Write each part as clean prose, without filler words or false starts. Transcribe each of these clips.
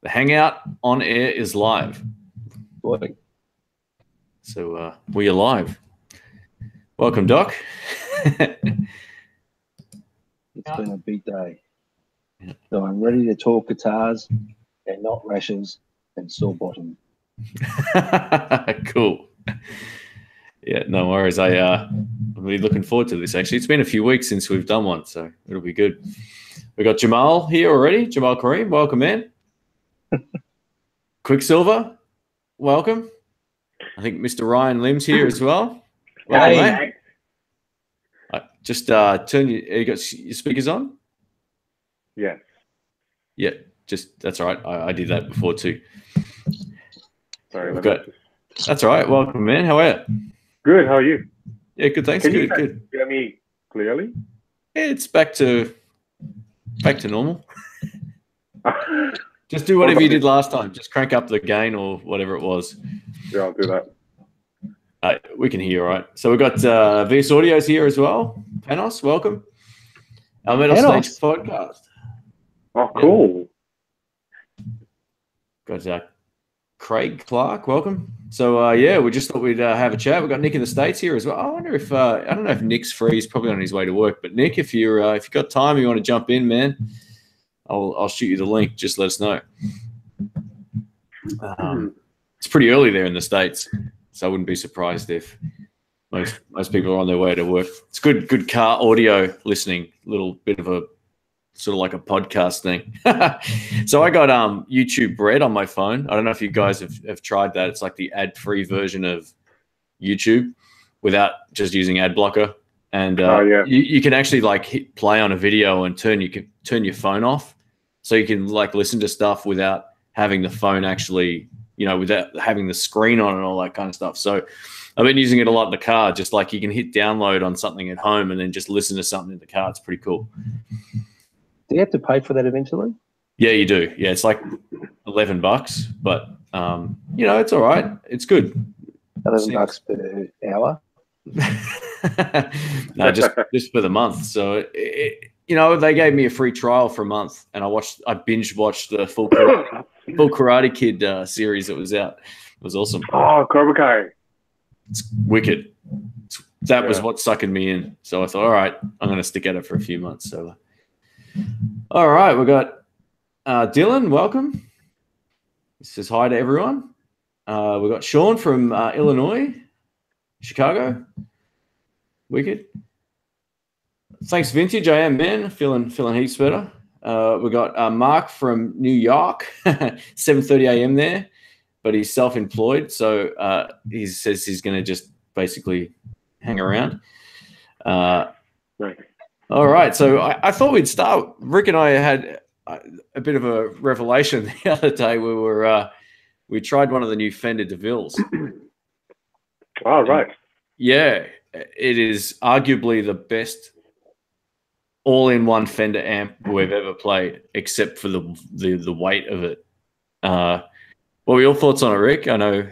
The Hangout on air is live. Boy. So we are live. Welcome, Doc. It's been a big day. So I'm ready to talk guitars and not rashes and sore bottom. Cool. Yeah, no worries. I'm really looking forward to this, actually. It's been a few weeks since we've done one, so it'll be good. We got Jamal here already. Jamal Kareem, welcome, man. Quicksilver, welcome. I think Mr. Ryan Lim's here as well. Welcome, mate. Just turn you got your speakers on? Yeah. Yeah, that's all right. I did that before too. Sorry. That's all right. Welcome, man. How are you? Good. How are you? Yeah, good. Thanks. Can good. You hear me clearly? Yeah, it's back to normal. Just do whatever you did last time. Just crank up the gain or whatever it was. Yeah, I'll do that. We can hear you all right. So we've got VS Audio's here as well. Panos, welcome. Our Metal Stage podcast. Oh, cool. Got Craig Clark, welcome. So we just thought we'd have a chat. We've got Nick in the States here as well. I wonder if I don't know if Nick's free. He's probably on his way to work. But Nick, if you've got time, you want to jump in, man, I'll shoot you the link. Just let us know. It's pretty early there in the States, so I wouldn't be surprised if most people are on their way to work. It's good car audio listening. A little bit of a sort of like a podcast thing. So I got YouTube Red on my phone. I don't know if you guys have tried that. It's like the ad-free version of YouTube without just using ad blocker. And you can actually like hit play on a video and turn your phone off, so you can like listen to stuff without having the phone actually, without having the screen on and all that kind of stuff. So I've been using it a lot in the car. Just like you can hit download on something at home and then just listen to something in the car. It's pretty cool. Do you have to pay for that eventually? Yeah, you do. Yeah, it's like $11, but it's all right. It's good. $11 per hour. No, just for the month. So they gave me a free trial for a month, and I binge watched the full Karate Kid series that was out. It was awesome. Oh, Cobra Kai. It's wicked. That was what suckered me in. So I thought, all right, I'm going to stick at it for a few months. So. All right, we got Dylan, welcome. He says hi to everyone. We got Sean from Illinois, Chicago. Wicked. Thanks, Vintage. I am, man. Feeling heaps better. We got Mark from New York, 7:30 a.m. there, but he's self-employed, so he says he's going to just basically hang around. Right. All right, so I thought we'd start. Rick and I had a bit of a revelation the other day. We tried one of the new Fender De Villes. Oh, right. Yeah, it is arguably the best all-in-one Fender amp we've ever played, except for the weight of it. What were your thoughts on it, Rick? I know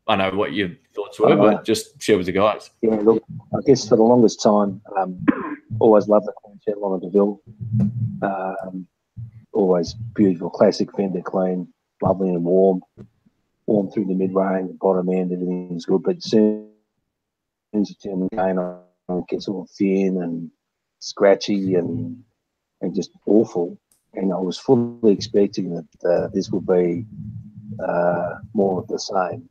what your thoughts were, but just share with the guys. Yeah, look, I guess for the longest time, always loved the clean channel on a De Ville. Always beautiful, classic Fender, clean, lovely and warm through the mid-range, the bottom end, everything's good. But as soon as you turn the gain on, it gets all thin and scratchy and just awful. And I was fully expecting that this would be more of the same.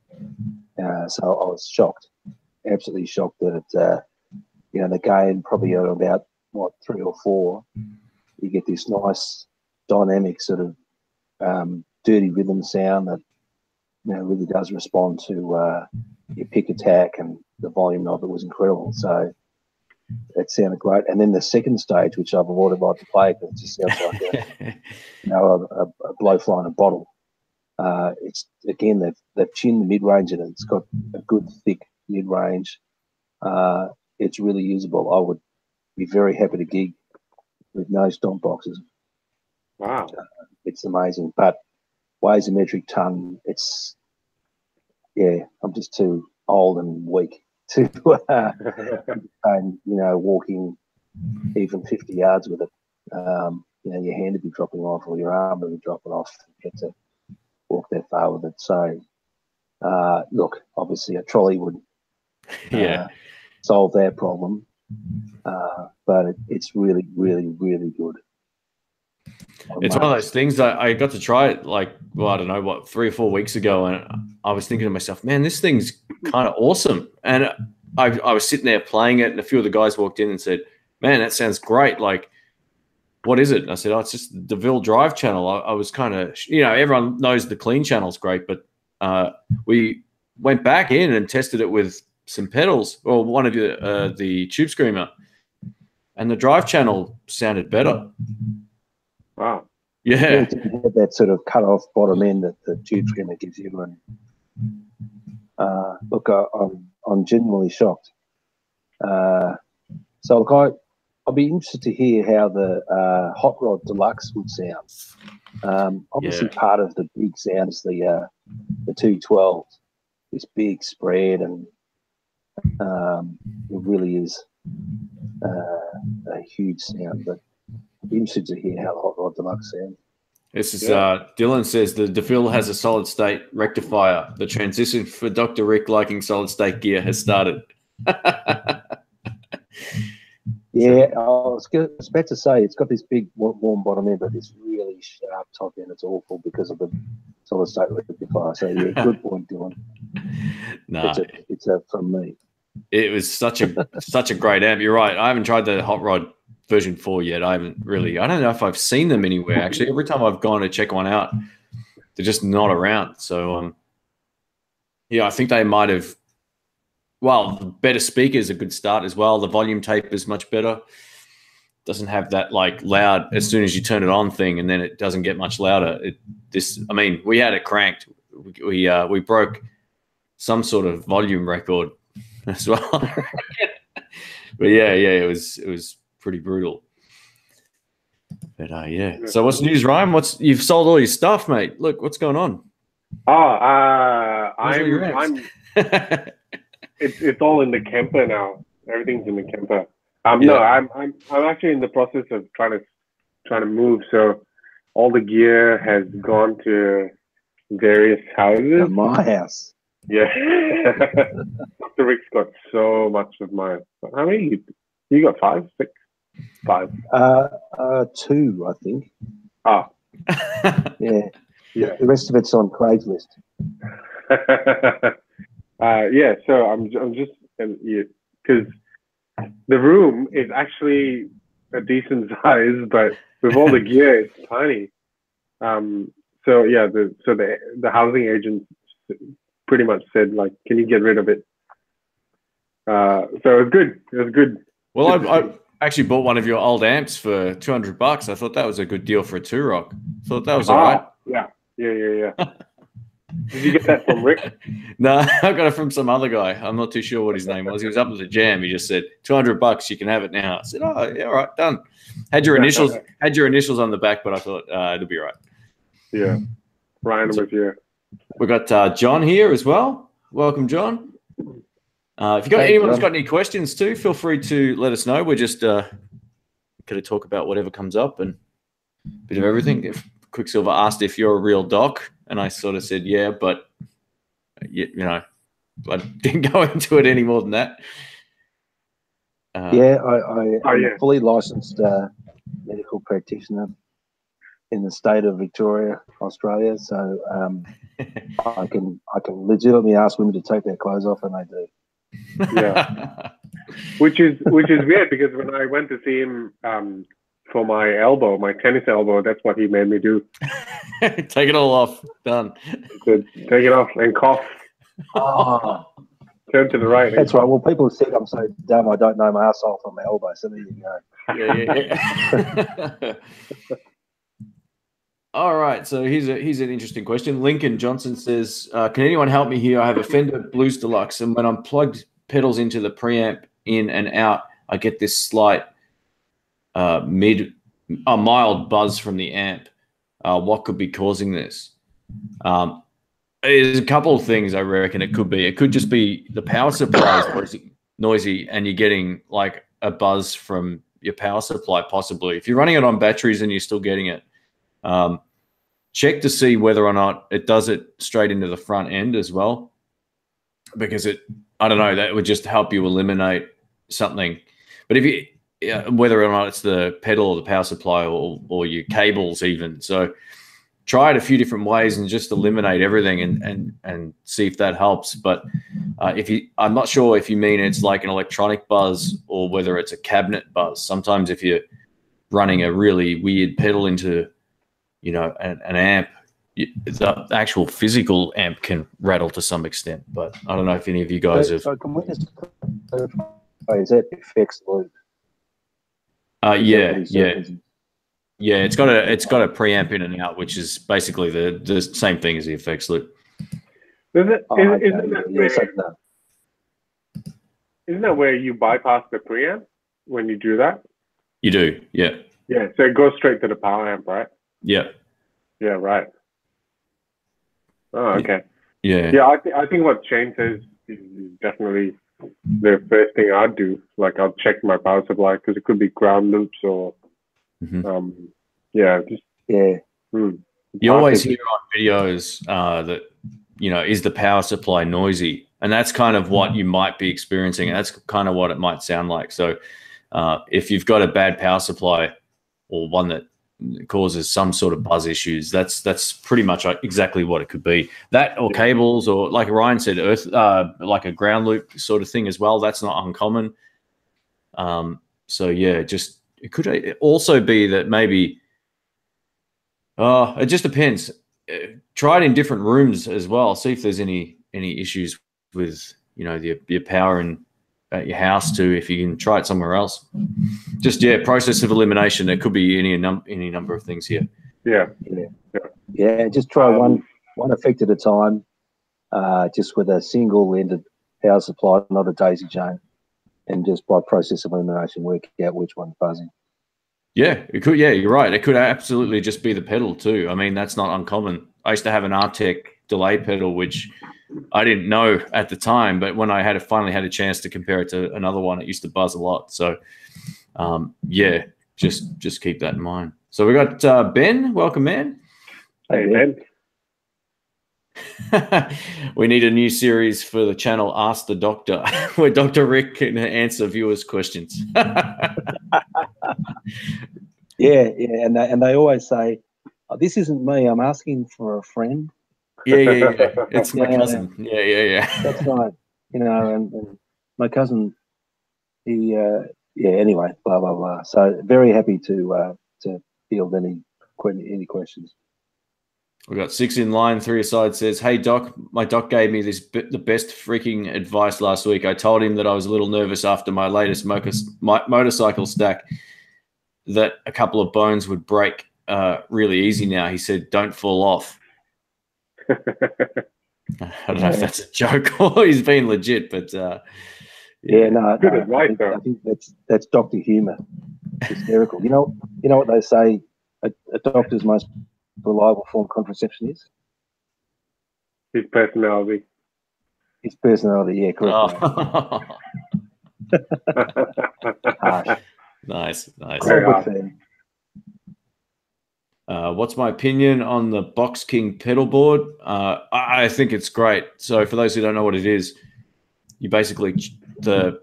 So I was shocked, absolutely shocked that the gain probably at about 3 or 4, you get this nice dynamic sort of dirty rhythm sound that really does respond to your pick attack, and the volume of it was incredible. So it sounded great. And then the second stage, which I've avoided like to play, because it just sounds like a blowfly in a bottle. It's again they've tuned the mid range, and it's got a good thick mid range. It's really usable. I would be very happy to gig with no stomp boxes. Wow, it's amazing. But weighs a metric ton. I'm just too old and weak to and walking even 50 yards with it. your hand would be dropping off or your arm would be dropping off. You get to walk that far with it. So, look, obviously a trolley would solve that problem, but it's really, really, really good. It's one of those things that I got to try it like, well, I don't know, what, 3 or 4 weeks ago. And I was thinking to myself, man, this thing's kind of awesome. And I was sitting there playing it, and a few of the guys walked in and said, man, that sounds great. Like, what is it? And I said, oh, it's just the De Ville drive channel. I was kind of, everyone knows the clean channel's great, but we went back in and tested it with some pedals, or one of the Tube Screamer, and the drive channel sounded better. Wow. Yeah. It didn't have that sort of cut off bottom end that the Tube Screamer gives you. And look, I'm genuinely shocked. So look, I'll be interested to hear how the Hot Rod Deluxe would sound. Obviously, part of the big sound is the 212, this big spread, and it really is a huge sound. But I'll be interested to hear how the Hot Rod Deluxe sounds. This is Dylan says the De Ville has a solid state rectifier. The transition for Dr. Rick liking solid state gear has started. Yeah, I was about to say it's got this big warm bottom end, but this really sharp top end. It's awful because of the solid state rectifier. So yeah, good point, Dylan. No, it's a from me. It was such a great amp. You're right. I haven't tried the Hot Rod version 4 yet. I don't know if I've seen them anywhere. Actually, every time I've gone to check one out, they're just not around. So I think they might have. Well, the better speaker is a good start as well. The volume tape is much better. Doesn't have that like loud as soon as you turn it on thing, and then it doesn't get much louder. We had it cranked. We broke some sort of volume record as well. But it was pretty brutal. But So what's the news, Ryan? You've sold all your stuff, mate? Look, what's going on? I'm. It's all in the camper now. Everything's in the camper. No, I'm actually in the process of trying to move. So all the gear has gone to various houses. My house. Yeah. Dr. Rick's got so much of mine. How many? You got 5, 6, 5? 2, I think. Ah. Yeah. The rest of it's on Craigslist. So I'm just because the room is actually a decent size, but with all the gear, it's tiny. The housing agent pretty much said, like, can you get rid of it? So it was good. It was good. Well, I actually bought one of your old amps for $200. I thought that was a good deal for a 2-rock. Thought that was all right. Yeah. Did you get that from Rick? No, I got it from some other guy. I'm not too sure what his name was. He was up at the jam. He just said $200. You can have it now. I said, oh, yeah, all right, done. Had your initials on the back, but I thought it'll be all right. Yeah, Ryan was here. We got John here as well. Welcome, John. If you got anyone's got any questions too, feel free to let us know. We're just going to talk about whatever comes up and a bit of everything. If Quicksilver asked if you're a real doc, and I sort of said, yeah, but I didn't go into it any more than that. I'm a fully licensed medical practitioner in the state of Victoria, Australia. So I can legitimately ask women to take their clothes off, and they do. Yeah, which is weird because when I went to see him for my elbow, my tennis elbow, that's what he made me do. Take it all off. Done. Take it off and cough. Oh. Turn to the right. That's right. Well, people said I'm so dumb I don't know my asshole from my elbow. So there you go. Yeah. All right. So here's an interesting question. Lincoln Johnson says, can anyone help me here? I have a Fender Blues Deluxe, and when I'm plugged pedals into the preamp in and out, I get this slight mild buzz from the amp. What could be causing this? There's a couple of things I reckon it could be. It could just be the power supply is noisy and you're getting like a buzz from your power supply possibly. If you're running it on batteries and you're still getting it, check to see whether or not it does it straight into the front end as well, because I don't know, that would just help you eliminate something. But if you, whether or not it's the pedal or the power supply or your cables even, so try it a few different ways and just eliminate everything and see if that helps. But I'm not sure if you mean it's like an electronic buzz or whether it's a cabinet buzz. Sometimes if you're running a really weird pedal into, an amp, the actual physical amp can rattle to some extent. But I don't know if any of you guys have. So can we just clarify, is that effects loop? Yeah. It's got a preamp in and out, which is basically the same thing as the effects loop. Isn't that where you bypass the preamp when you do that? You do, yeah. Yeah, so it goes straight to the power amp, right? Yeah. Yeah, right. Oh, okay. Yeah. Yeah, I think what Shane says is definitely the first thing I'd do. Like, I'll check my power supply because it could be ground loops or, You always hear on videos that, is the power supply noisy? And that's kind of what you might be experiencing. And that's kind of what it might sound like. So if you've got a bad power supply or one that causes some sort of buzz issues, that's pretty much exactly what it could be. That or cables, or like Ryan said, like a ground loop sort of thing as well. That's not uncommon. So yeah, it could also be that maybe it just depends. Try it in different rooms as well. See if there's any issues with your power at your house too. If you can try it somewhere else, just process of elimination. There could be any number of things here. Yeah. Just try one effect at a time, just with a single-ended power supply, not a daisy chain, and just by process of elimination work out which one's buzzing. Yeah, it could. Yeah, you're right. It could absolutely just be the pedal too. I mean, that's not uncommon. I used to have an Artec delay pedal, which I didn't know at the time, but when I finally had a chance to compare it to another one, it used to buzz a lot. So, just keep that in mind. So we got Ben. Welcome, man. Hey, Ben. We need a new series for the channel, Ask the Doctor, where Dr. Rick can answer viewers' questions. And they always say, oh, "This isn't me. I'm asking for a friend." Yeah. It's my cousin. Yeah. That's right. And my cousin, he, Anyway, blah blah blah. So very happy to field any questions. We've got 6 in line. 3 aside says, "Hey Doc, my doc gave me the best freaking advice last week. I told him that I was a little nervous after my latest motorcycle stack that a couple of bones would break really easy now. He said, don't fall off." I don't know if that's a joke or he's being legit, but good advice. I think that's doctor humor. Hysterical. You know what they say? A doctor's most reliable form of contraception is his personality. His personality, yeah, correct. Oh. Nice. What's my opinion on the Box King pedal board? I think it's great. So for those who don't know what it is, you basically, the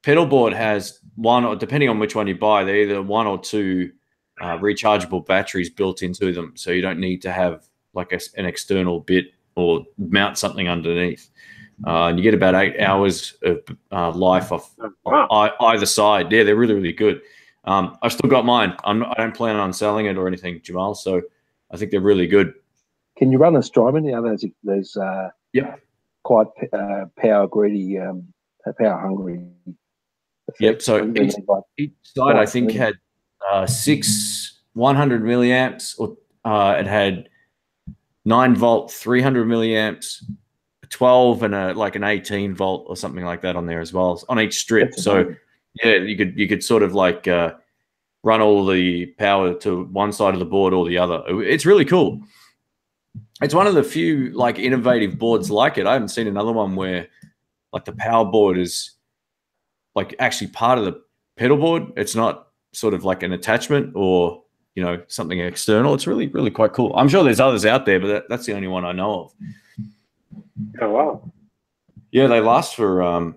pedal board has one, or depending on which one you buy, they're either 1 or 2 rechargeable batteries built into them. So you don't need to have like an external bit or mount something underneath. And you get about 8 hours of life off either side. Yeah, they're really, really good. I've still got mine. I don't plan on selling it or anything, Jamal. So I think they're really good. Can you run a Strymon? Those quite power greedy, power hungry. Yep. So each side I think had 6 100 milliamps, or it had 9 volt 300 milliamps, 12 and an 18 volt or something like that on there as well on each strip. So yeah, you could sort of like run all the power to one side of the board or the other. It's really cool. It's one of the few like innovative boards like it. I haven't seen another one where like the power board is like actually part of pedal board. It's not sort of like an attachment or, you know, something external. It's really, really quite cool. I'm sure there's others out there, but that's the only one I know of. Oh wow. Yeah, they last for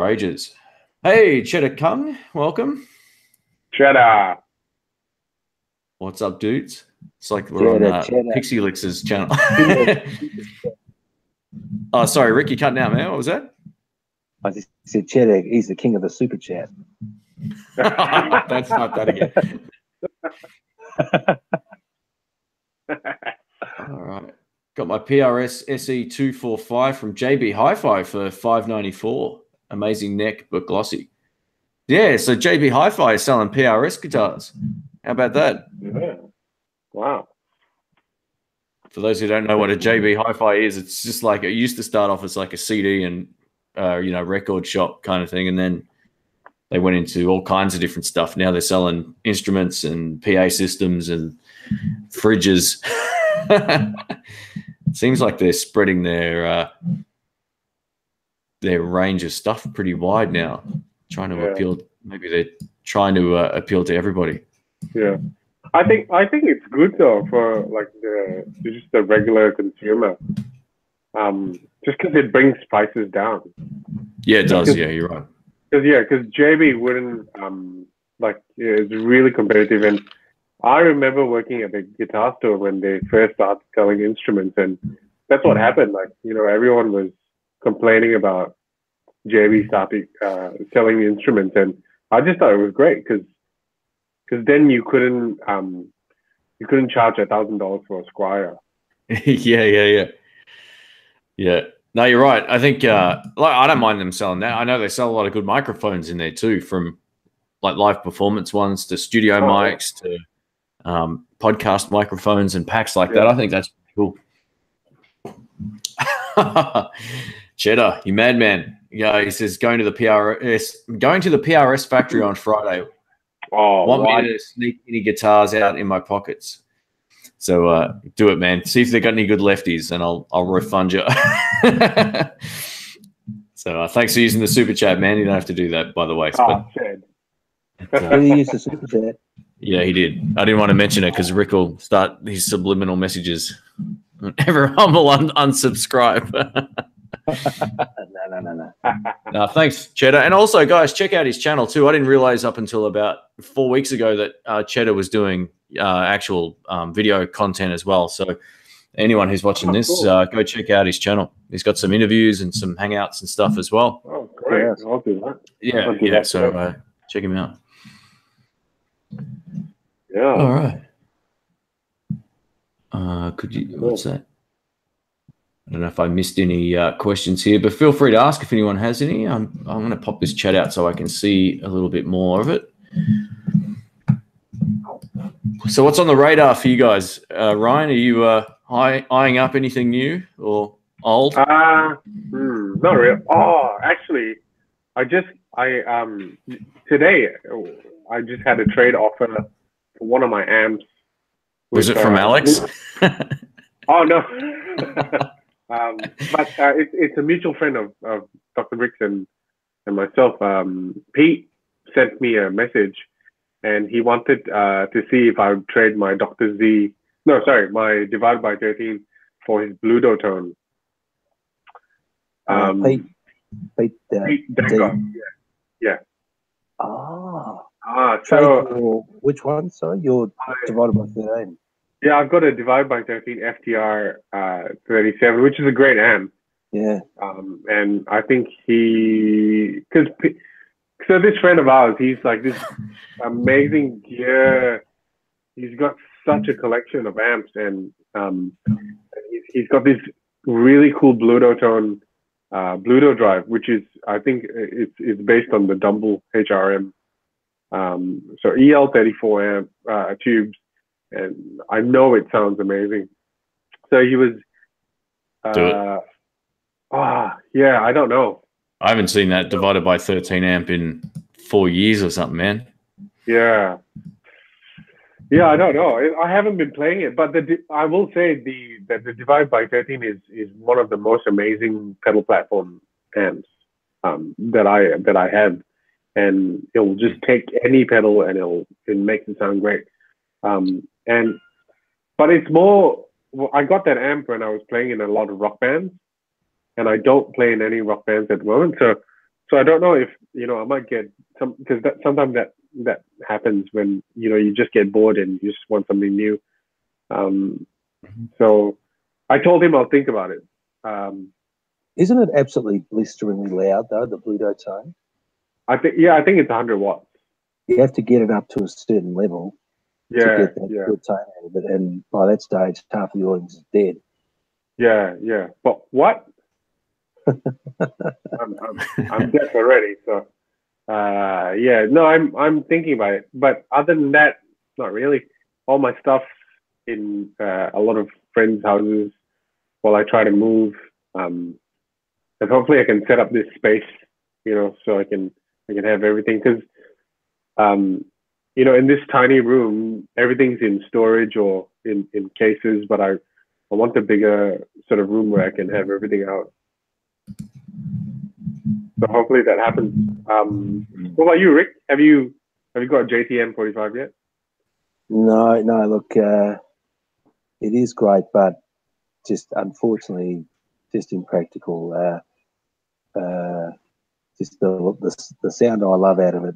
ages. Hey, Cheddar Kung, welcome. Cheddar. What's up, dudes? It's like we're on Pixie Lix's channel. Oh, sorry, Rick, you cutting out, man. What was that? I just said Cheddar, he's the king of the super chat. Don't start that again. All right. Got my PRS SE245 from JB Hi-Fi for $594. Amazing neck, but glossy. Yeah, so JB Hi-Fi is selling PRS guitars. How about that? Yeah. Wow. For those who don't know what a JB Hi-Fi is, it's just like, it used to start off as like a CD and, you know, record shop kind of thing. And then they went into all kinds of different stuff. Now they're selling instruments and PA systems and fridges. It seems like they're spreading their range of stuff pretty wide now, trying to appeal. Maybe they're trying to appeal to everybody. Yeah, I think it's good though for like just the regular consumer, just because it brings prices down. Yeah, it does. Yeah, you're right. Because JB wouldn't it's really competitive, and I remember working at the guitar store when they first started selling instruments, and that's what happened. Like, you know, everyone was complaining about JB started selling the instruments, and I just thought it was great because then you couldn't charge $1,000 for a Squire. Yeah. No, you're right. I think I don't mind them selling that. I know they sell a lot of good microphones in there too, from like live performance ones to studio mics to podcast microphones and packs like that. I think that's cool. Cheddar, you madman. Yeah, he says going to the PRS factory on Friday. Want me to sneak any guitars out in my pockets? So do it, man. See if they got any good lefties, and I'll refund you. So thanks for using the super chat, man. You don't have to do that, by the way. He used the super chat. Yeah, he did. I didn't want to mention it because Rick will start his subliminal messages. Everyone will unsubscribe. No, thanks, Cheddar. And also, guys, check out his channel too. I didn't realize up until about 4 weeks ago that Cheddar was doing actual video content as well. So anyone who's watching this, go check out his channel. He's got some interviews and some hangouts and stuff as well. Oh, great. I'll do that. Yeah. So check him out. Yeah. All right. What's that? I don't know if I missed any questions here, but feel free to ask if anyone has any. I'm going to pop this chat out so I can see a little bit more of it. So what's on the radar for you guys? Ryan, are you eyeing up anything new or old? Not really. Oh, actually, today I just had a trade offer for one of my amps. Was it from Alex? Oh, no. But it's a mutual friend of Dr. Bricks and myself. Pete sent me a message, and he wanted to see if I would trade my my Divide by 13 for his Bluto tone. Pete Dagon. Yeah. So which one? Sorry, your Divided by 13. Yeah, I've got a Divide by 13 FTR 37, which is a great amp. Yeah. And I think so this friend of ours, he's like this amazing gear. He's got such a collection of amps, and he's got this really cool Bluto tone, Bluto drive, which is, I think it's based on the Dumble HRM. So EL34 amp tubes. And I know it sounds amazing. So he was, Do it. I don't know. I haven't seen that Divided by 13 amp in 4 years or something, man. Yeah, I don't know. I haven't been playing it, but I will say that the Divide by 13 is one of the most amazing pedal platform amps that I have. and it'll just take any pedal and it makes it sound great. But it's more. Well, I got that amp when I was playing in a lot of rock bands, and I don't play in any rock bands at the moment. So I don't know if I might get some, because sometimes that happens when you just get bored and you just want something new. So I told him I'll think about it. Isn't it absolutely blisteringly loud though, the Bluto tone? I think it's 100 watts. You have to get it up to a certain level to get that good tone out of it, and by that stage, half the audience is dead. Yeah. But what? I'm deaf already. So, no, I'm thinking about it. But other than that, not really. All my stuff in a lot of friends' houses while I try to move. And hopefully I can set up this space, so I can have everything. Because, in this tiny room, everything's in storage or in cases, but I want a bigger sort of room where I can have everything out. So hopefully that happens. What about you, Rick? Have you got a JTM 45 yet? No. Look, it is great, but just unfortunately, just impractical. Just the sound I love out of it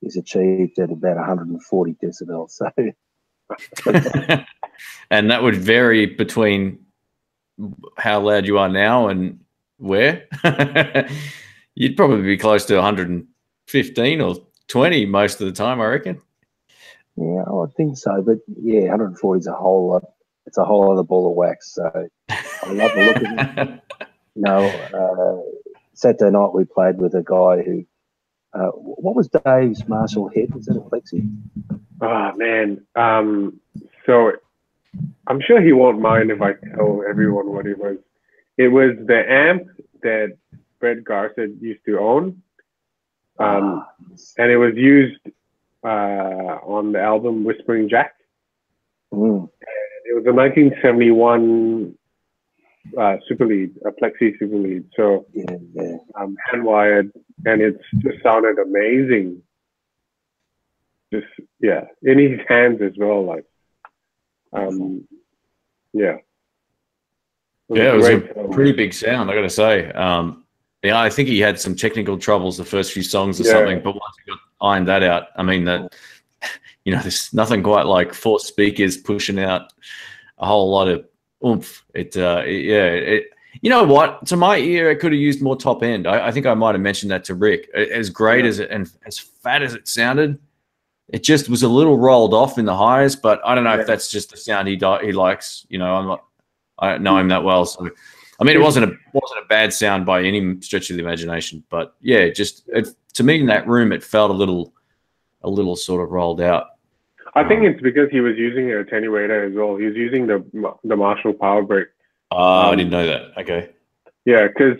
is achieved at about 140 decibels. So, and that would vary between how loud you are now and where. You'd probably be close to 115 or 20 most of the time, I reckon. Yeah, I think so. But yeah, 140 is a whole lot. It's a whole other ball of wax. So I love the look of it. Saturday night we played with a guy who. What was Dave's Marshall head? Was that a Plexi? Oh man. So I'm sure he won't mind if I tell everyone what it was. It was the amp that Brett Garsett used to own, and it was used on the album Whispering Jack. And it was a 1971 super lead, a Plexi super lead. So hand wired, and it just sounded amazing. Just in his hands as well, like it was a pretty big sound, I gotta say. I think he had some technical troubles the first few songs or something, but once he got ironed that out, I mean that there's nothing quite like 4 speakers pushing out a whole lot of oomph. You know what? To my ear, it could have used more top end. I think I might have mentioned that to Rick. As great as it and as fat as it sounded, it just was a little rolled off in the highs. But I don't know if that's just the sound he likes. I don't know him that well, so I mean, it wasn't a bad sound by any stretch of the imagination. But yeah, to me in that room, it felt a little sort of rolled out. I think it's because he was using an attenuator as well. He was using the Marshall Power Break. I didn't know that. Okay. Yeah, because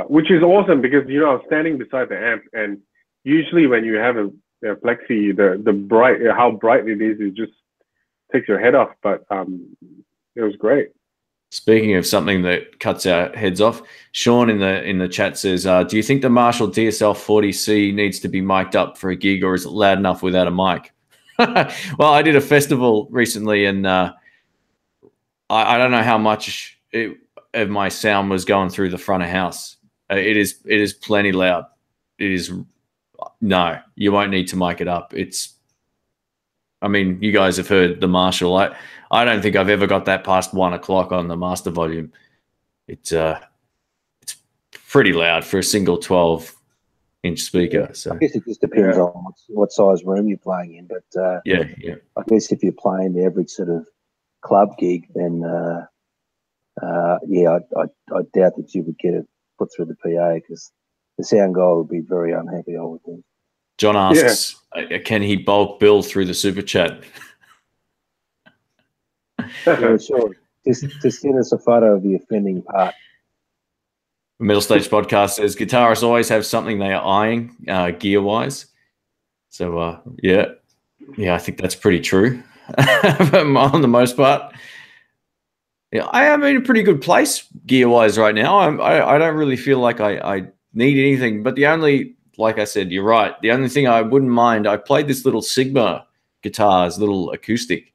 which is awesome because I was standing beside the amp, and usually when you have a Plexi, the how bright it is, it just takes your head off. But it was great. Speaking of something that cuts our heads off, Sean in the chat says, "Do you think the Marshall DSL 40C needs to be mic'd up for a gig, or is it loud enough without a mic?" Well, I did a festival recently, and I don't know how much of my sound was going through the front of house. It is plenty loud. No, you won't need to mic it up. I mean, you guys have heard the Marshall. I don't think I've ever got that past 1 o'clock on the master volume. It's pretty loud for a single 12-inch speaker. So I guess it just depends on what size room you're playing in. But I guess if you're playing the average sort of club gig, then I doubt that you would get it put through the PA because the sound guy would be very unhappy, I would think. John asks, can he bulk bill through the super chat? Yeah, sure. Just send us a photo of the offending part. Middle Stage Podcast says guitarists always have something they are eyeing gear-wise. So, I think that's pretty true on the most part. Yeah, I am in a pretty good place gear-wise right now. I don't really feel like I need anything, but the only like I said, you're right. The only thing I wouldn't mind, I played this little Sigma guitars, little acoustic,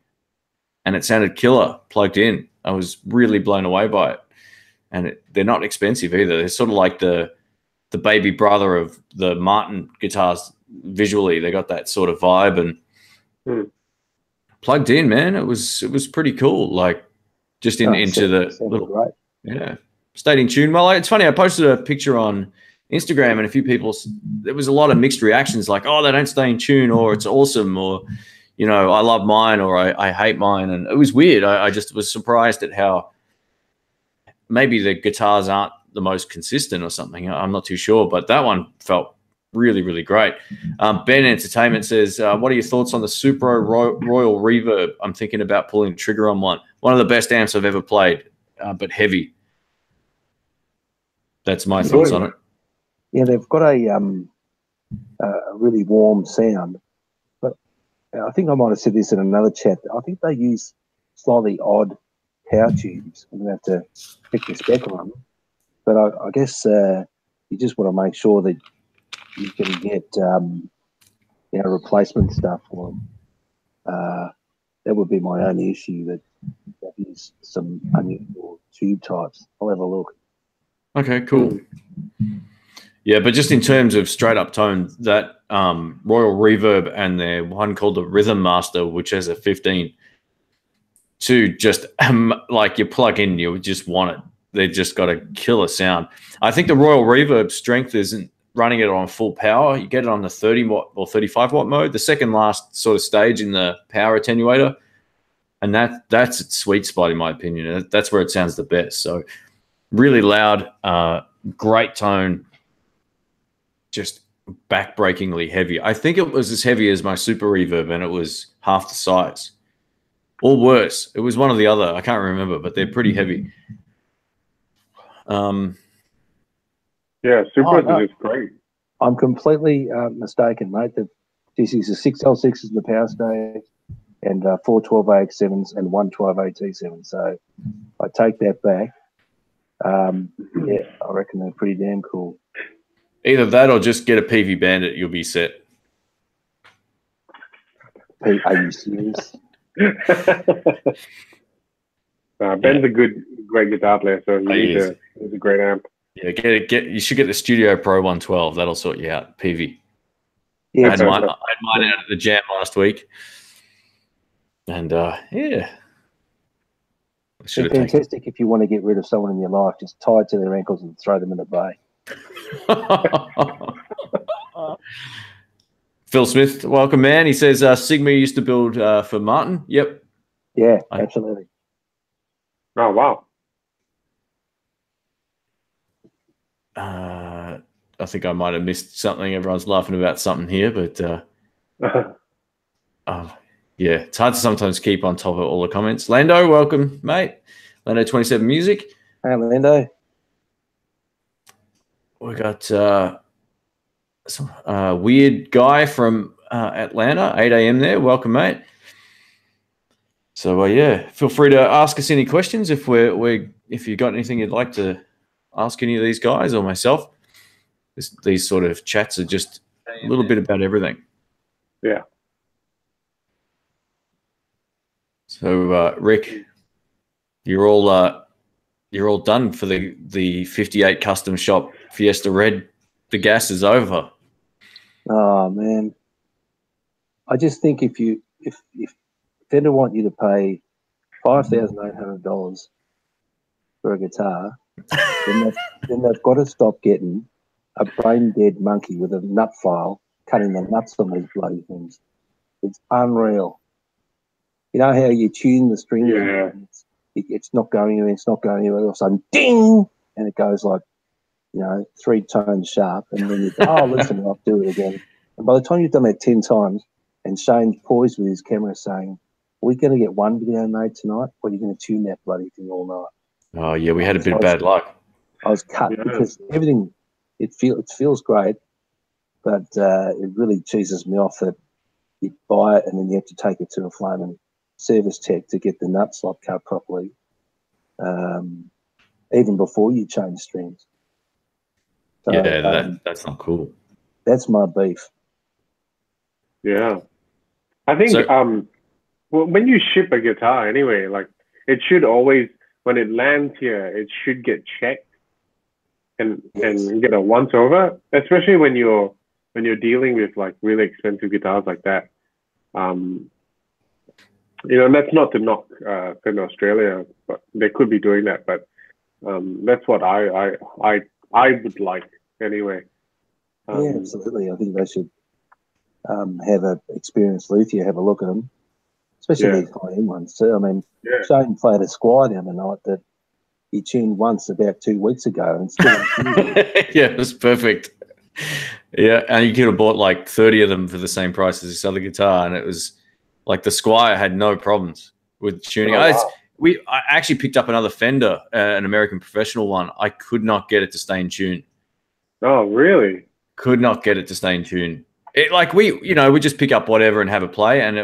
and it sounded killer plugged in. I was really blown away by it. And they're not expensive either. They're sort of like the baby brother of the Martin guitars visually. They got that sort of vibe, and plugged in, man. It was pretty cool. Like just into the little, right. Yeah, stayed in tune. Well, it's funny. I posted a picture on Instagram, and a few people, there was a lot of mixed reactions, like, oh, they don't stay in tune, or it's awesome, or, you know, I love mine, or I hate mine. And it was weird. I just was surprised at how maybe the guitars aren't the most consistent or something. I'm not too sure, but that one felt really, really great. Ben Entertainment says, what are your thoughts on the Super Royal Reverb? I'm thinking about pulling the trigger on one. One of the best amps I've ever played, but heavy. That's my thoughts on it. Yeah, they've got a really warm sound, but I think I might have said this in another chat. I think they use slightly odd power tubes. I'm going to have to pick the spec on them. But I guess you just want to make sure that you can get, replacement stuff for them. That would be my only issue, that is some unusual tube types. I'll have a look. Okay, cool. Yeah, but just in terms of straight up tone, that Royal Reverb and their one called the Rhythm Master, which has a 15, to just like you plug in, you just want it. They just got a killer sound. I think the Royal Reverb strength isn't running it on full power. You get it on the 30 watt or 35 watt mode, the second last sort of stage in the power attenuator, and that's its sweet spot in my opinion. That's where it sounds the best. So really loud, great tone, just backbreakingly heavy. I think it was as heavy as my Super Reverb, and it was half the size, or worse. It was one or the other. I can't remember, but they're pretty heavy. Yeah, Super is great. I'm completely mistaken, mate. That this is a 6L6s in the power stage, and 4 12AX7s and 1 12AT7. So I take that back. Yeah, I reckon they're pretty damn cool. Either that or just get a Peavey Bandit. You'll be set. Are you serious? Ben's a great guitar player, so he's a great amp. Yeah, you should get the Studio Pro 112. That'll sort you out, Peavey. Yeah, I had mine out at the jam last week, and yeah, it's fantastic if you want to get rid of someone in your life. Just tie it to their ankles and throw them in the bay. Phil Smith, welcome, man. He says Sigma used to build for Martin. Yep. Yeah, absolutely. Oh, wow. I think I might have missed something. Everyone's laughing about something here, but yeah, it's hard to sometimes keep on top of all the comments. Lando, welcome, mate. Lando 27 Music. Hey, Lando. We got some weird guy from Atlanta, 8 a.m. there. Welcome, mate. So yeah, feel free to ask us any questions if if you've got anything you'd like to ask any of these guys or myself. These sort of chats are just a little bit about everything. Yeah. So Rick, you're all done for the 58 custom shop Fiesta Red. The gas is over. Oh man, I just think if Fender want you to pay $5,800 for a guitar, then they've got to stop getting a brain dead monkey with a nut file cutting the nuts on these bloody things. It's unreal. You know how you tune the string? Yeah. It's not going anywhere. It's not going anywhere. All of a sudden, ding, and it goes like 3 tones sharp, and then you go, oh, listen, I'll do it again. And by the time you've done that 10 times, and Shane's poised with his camera saying, "We're going to get one video made tonight, or you're going to tune that bloody thing all night." Oh yeah, we had a bit of bad luck. I was cut because everything. It feels great, but it really cheeses me off that you buy it and then you have to take it to a flaming service tech to get the nut slot cut properly, even before you change strings. So, yeah, that's not cool. That's my beef. Yeah, I think well, when you ship a guitar anyway, like it should always, when it lands here, it should get checked and get a once over, especially when you're dealing with like really expensive guitars like that. You know, that's not to knock Fender Australia, but they could be doing that. But that's what I would like anyway. Yeah, absolutely. I think they should have an experienced luthier have a look at them, especially these high-end ones too. I mean, Shane played a Squire the other night that he tuned once about 2 weeks ago, and still yeah, it was perfect. Yeah, and you could have bought like 30 of them for the same price as this other guitar, and it was like the Squire had no problems with tuning. Oh, wow. I actually picked up another Fender, an American Professional one. I could not get it to stay in tune. Oh, really? Could not get it to stay in tune. It, like we just pick up whatever and have a play, and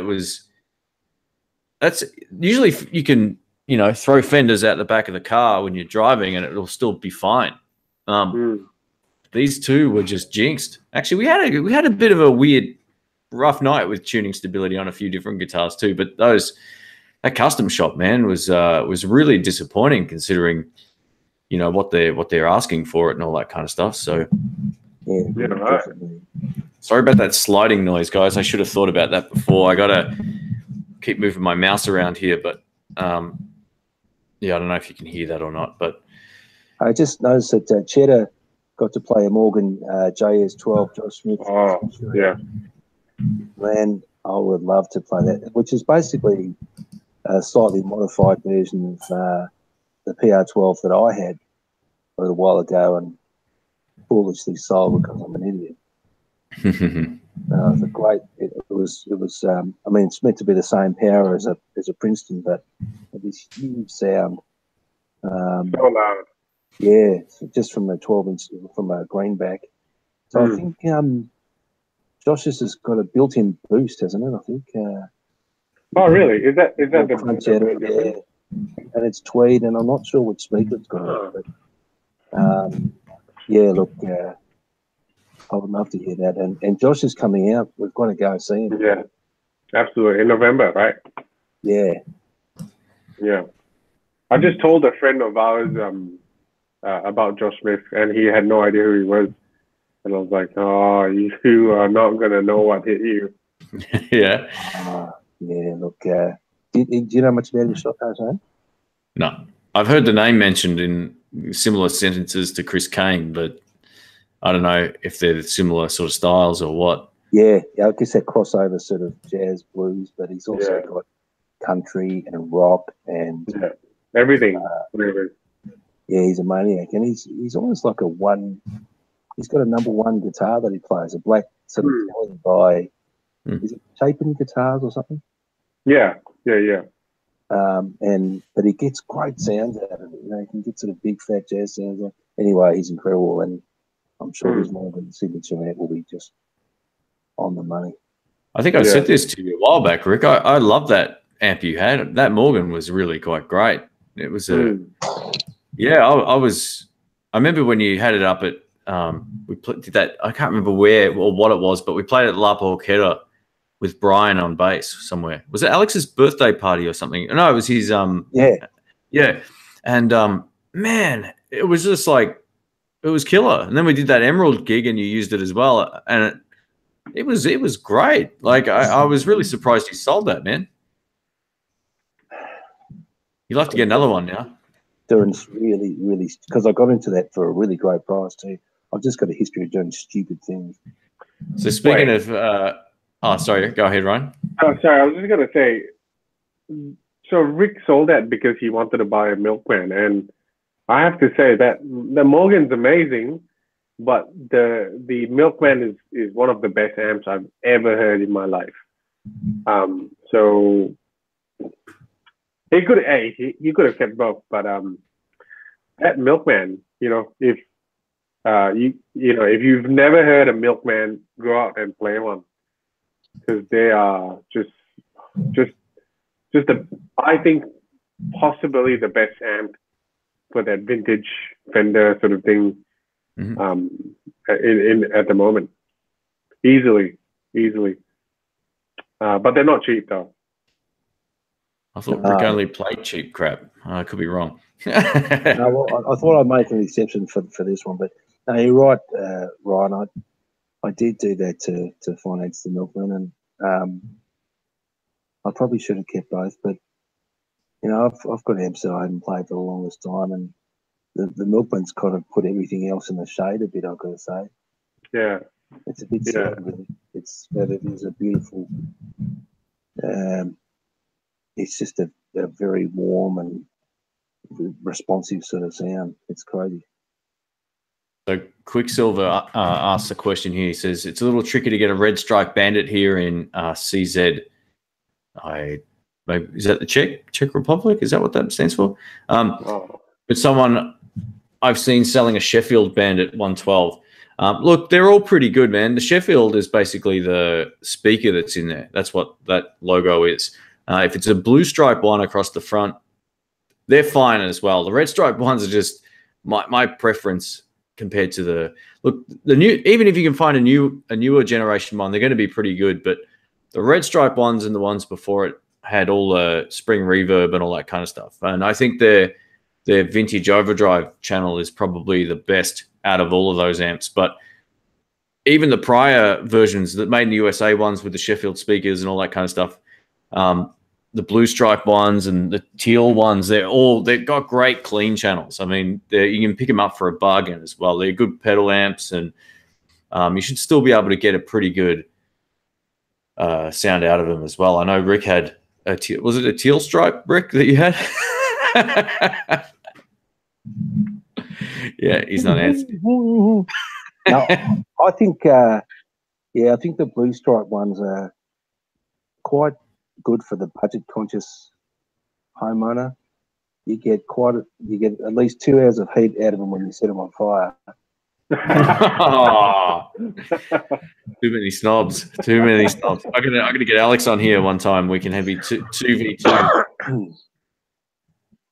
that's usually you can throw Fenders out the back of the car when you're driving, and it'll still be fine. These two were just jinxed. Actually, we had a bit of a weird, rough night with tuning stability on a few different guitars too. But that custom shop, man, was really disappointing considering what they're asking for it and all that kind of stuff. So yeah, right. Sorry about that sliding noise, guys. I should have thought about that before. I gotta keep moving my mouse around here, but yeah, I don't know if you can hear that or not. But I just noticed that Cheddar got to play a Morgan JS12 Josh Smith. Oh, yeah. Man, I would love to play that, which is basically a slightly modified version of the PR12 that I had a little while ago and foolishly sold because I'm an idiot. It was a great. It was. I mean, it's meant to be the same power as a Princeton, but this huge sound. So loud. Yeah, just from a 12-inch from a greenback. So I think Josh's has got a built-in boost, hasn't it? I think. Oh, really? Is that the crunch out of it? Yeah, and it's tweed, and I'm not sure which speaker it's got. But yeah, look. I would love to hear that. And Josh is coming out. We've got to go see him. Yeah, absolutely. In November, right? Yeah. Yeah. I just told a friend of ours about Josh Smith, and he had no idea who he was. And I was like, oh, you are not going to know what hit you. Yeah. Yeah, look. Do you know much about his shop, Shane? No. I've heard the name mentioned in similar sentences to Chris Kane, but I don't know if they're similar sort of styles or what. Yeah, I guess that crossover sort of jazz blues, but he's also got country and rock and everything. Yeah, he's a maniac, and he's almost like he's got a #1 guitar that he plays, a black sort of Kelly by is it Chapin Guitars or something? Yeah. But he gets great sounds out of it. He can get sort of big fat jazz sounds. Anyway, he's incredible, and I'm sure his Morgan signature amp will be just on the money. I think I said this to you a while back, Rick. I love that amp you had. That Morgan was really quite great. It was I remember when you had it up at we did that. I can't remember where or what it was, but we played at La Porchetta with Brian on bass somewhere. Was it Alex's birthday party or something? No, it was his yeah. And man, it was just like it was killer. And then we did that Emerald gig, and you used it as well, and it was great. Like I was really surprised you sold that, man. You'll have to get another one now. Doing really, really, because I got into that for a really great price too. I've just got a history of doing stupid things. So speaking of, sorry, go ahead, Ryan. Oh, sorry, I was just gonna say. So Rick sold that because he wanted to buy a Milkman, and I have to say that the Morgan's amazing, but the Milkman is one of the best amps I've ever heard in my life. So he could have kept both, but that Milkman, if if you've never heard a Milkman, go out and play one, because they are just I think possibly the best amp for that vintage Fender sort of thing at the moment. easily. But they're not cheap though. I thought Rick only played cheap crap. I could be wrong. No, well, I thought I'd make an exception for this one, but no, you're right, Ryan. I did do that to finance the Milkman, and I probably should have kept both, but you know, I've got amps that I haven't played for the longest time, and the Milkman's kind of put everything else in the shade a bit, I've got to say. Yeah. It's a bit sad, really. It is a beautiful. It's just a very warm and responsive sort of sound. It's crazy. So Quicksilver asks a question here. He says, it's a little tricky to get a Red Stripe Bandit here in CZ. Is that the Czech Republic? Is that what that stands for? But someone I've seen selling a Sheffield Bandit 112. Look, they're all pretty good, man. The Sheffield is basically the speaker that's in there. That's what that logo is. If it's a blue stripe one across the front, they're fine as well. The red stripe ones are just my preference compared to the new. Even if you can find a newer generation one, they're going to be pretty good. But the red stripe ones and the ones before it had all the spring reverb and all that kind of stuff. And I think their vintage overdrive channel is probably the best out of all of those amps. But even the prior versions that made in the USA ones with the Sheffield speakers and all that kind of stuff, the blue stripe ones and the teal ones, they've got great clean channels. I mean, you can pick them up for a bargain as well. They're good pedal amps, and you should still be able to get a pretty good sound out of them as well. I know Rick had was it a teal stripe, Rick, that you had? Yeah, he's not answering. No, I think I think the blue stripe ones are quite good for the budget conscious homeowner. You get at least 2 hours of heat out of them when you set them on fire. Too many snobs. I'm gonna get Alex on here one time. We can have you 2v2.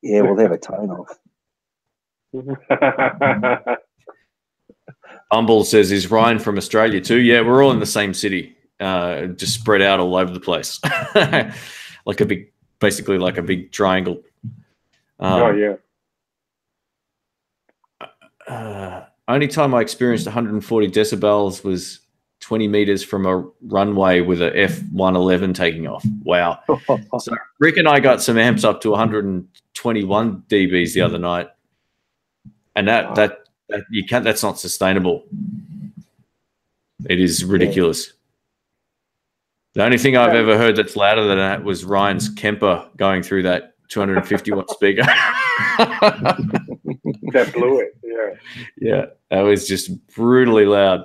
Yeah, we'll have a tone off. Bumble says, is Ryan from Australia too? Yeah, we're all in the same city, just spread out all over the place. Basically like a big triangle. Yeah. Only time I experienced 140 decibels was 20 meters from a runway with a F111 taking off. Wow. So Rick and I got some amps up to 121 dBs the other night. And that you can't, that's not sustainable. It is ridiculous. The only thing I've ever heard that's louder than that was Ryan's Kemper going through that 250 watt speaker. That blew it. Yeah. Yeah. That was just brutally loud.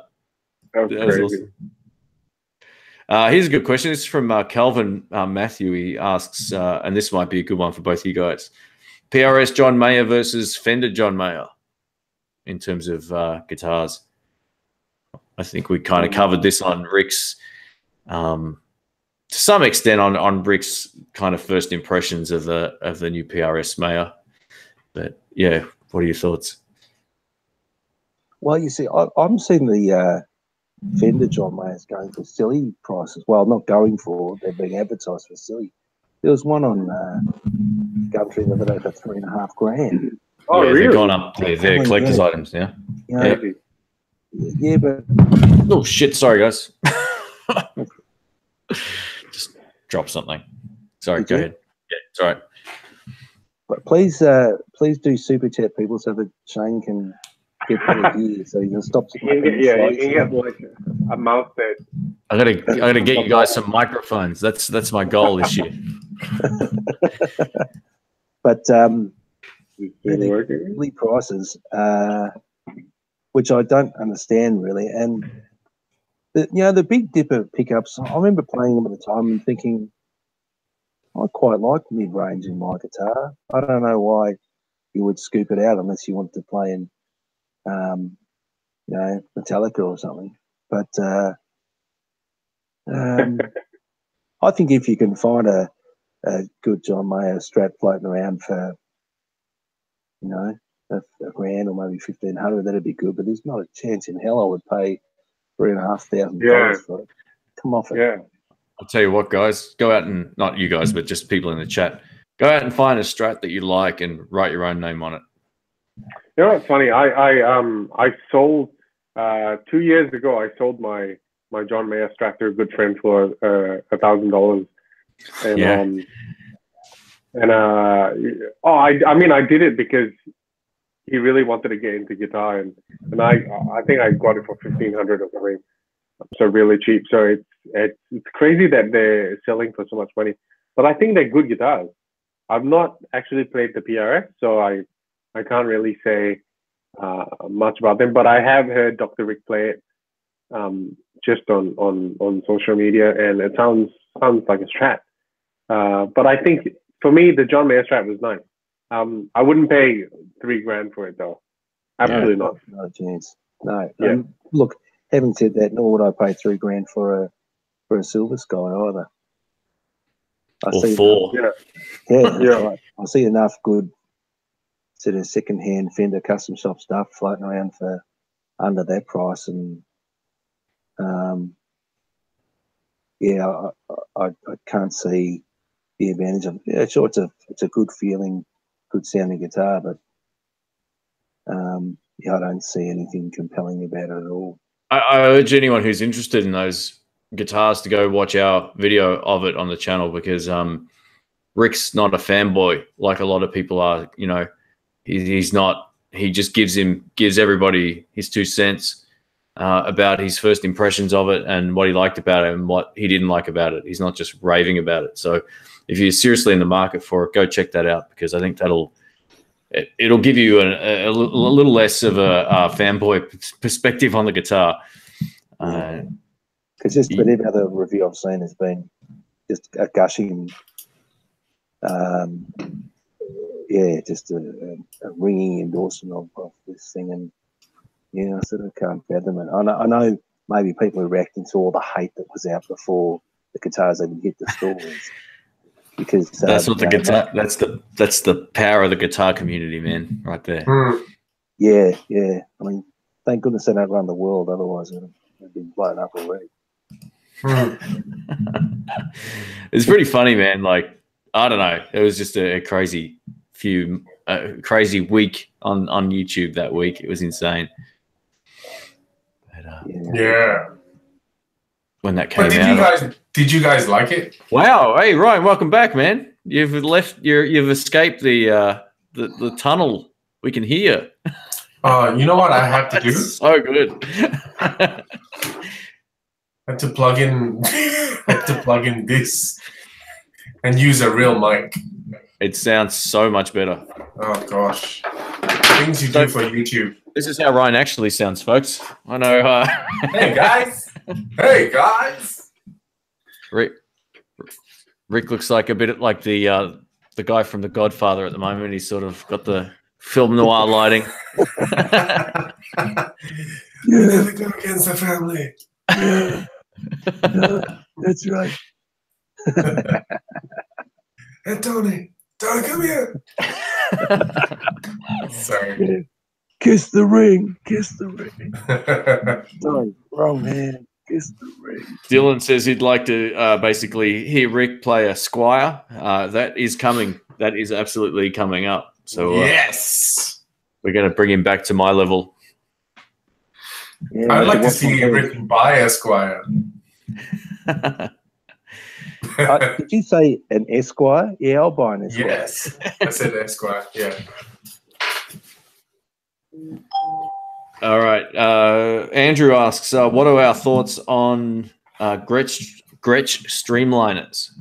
That was crazy. Awesome. Here's a good question. This is from Calvin Matthew. He asks, and this might be a good one for both you guys. PRS John Mayer versus Fender John Mayer in terms of guitars. I think we kind of covered this on Rick's, to some extent on Rick's kind of first impressions of the new PRS Mayer. But yeah, what are your thoughts? Well, you see, I'm seeing the Fender John Mayer's going for silly prices. Well, not going for, they're being advertised for silly. There was one on Gumtree the other day for $3,500. Oh, yeah, really? They've gone up. They're collector's items now. You know, yeah, but oh shit! Sorry, guys. Just drop something. Sorry, go ahead. Yeah, it's all right. But please do super chat people so that Shane can get better gear, so you can stop. You can get like a mouse pad. I gotta get you guys some microphones. That's my goal this year. But they're really prices, which I don't understand really. And the Big Dipper pickups, I remember playing them at the time and thinking, I quite like mid-range in my guitar. I don't know why you would scoop it out unless you wanted to play in, Metallica or something. But I think if you can find a good John Mayer Strat floating around for, $1,000 or maybe $1,500, that'd be good. But there's not a chance in hell I would pay $3,500 for it. Come off it. Yeah. I'll tell you what, guys, go out and, not you guys, but just people in the chat, go out and find a Strat that you like and write your own name on it. You know what's funny? I sold 2 years ago. I sold my John Mayer Strat to a good friend for $1,000. And I mean, I did it because he really wanted to get into guitar, and I think I got it for $1,500 or something, so really cheap. So it's crazy that they're selling for so much money, but I think they're good guitars. I've not actually played the PRS, so I can't really say much about them, but I have heard Dr. Rick play it just on social media, and it sounds like a Strat. But I think for me, the John Mayer Strat was nice. I wouldn't pay $3,000 for it though. Absolutely not. No chance. No. Yeah. Look, having said that, nor would I pay $3,000 for a Silver Sky either. Or four. I see enough good sort of second-hand Fender custom shop stuff floating around for under that price, and I can't see the advantage of it. Yeah, sure, it's a good feeling, good sounding guitar, but I don't see anything compelling about it at all. I urge anyone who's interested in those guitars to go watch our video of it on the channel, because Rick's not a fanboy like a lot of people are. You know, he's not. He just gives everybody his 2 cents about his first impressions of it and what he liked about it and what he didn't like about it. He's not just raving about it. So if you're seriously in the market for it, go check that out, because I think it'll give you a little less of a fanboy perspective on the guitar. Because just about every other review I've seen has been just a gushing, just a ringing endorsement of this thing, and I sort of can't fathom it. I know maybe people are reacting to all the hate that was out before the guitars even hit the stores. Because that's what the guitar. That's the power of the guitar community, man, right there. Yeah. I mean, thank goodness they don't run the world. Otherwise, it'd be blown up already. It's pretty funny, man. Like, I don't know. It was just a crazy crazy week on YouTube that week. It was insane. But, when that came out. Did you guys like it? Wow! Hey, Ryan, welcome back, man. You've escaped the tunnel. We can hear. You know what I have to do? So good. I had to plug in this and use a real mic. It sounds so much better. Oh gosh, things you do for YouTube. This is how Ryan actually sounds, folks. I know. Hey guys. Hey guys. Rick looks like a bit like the guy from The Godfather at the moment. He's sort of got the film noir lighting. You never go against the family. Yeah. That's right. Hey, Tony, come here. Sorry. Yeah. Kiss the ring. Sorry, wrong hand. Kiss the ring. Dylan says he'd like to basically hear Rick play a Squire. That is coming. That is absolutely coming up. So yes, we're going to bring him back to my level. Yeah, I'd like to see Rick buy a Squire. Did you say an Esquire? Yeah, I'll buy an Esquire. Yes, I said Esquire. Yeah. All right. Andrew asks, what are our thoughts on Gretsch Streamliners?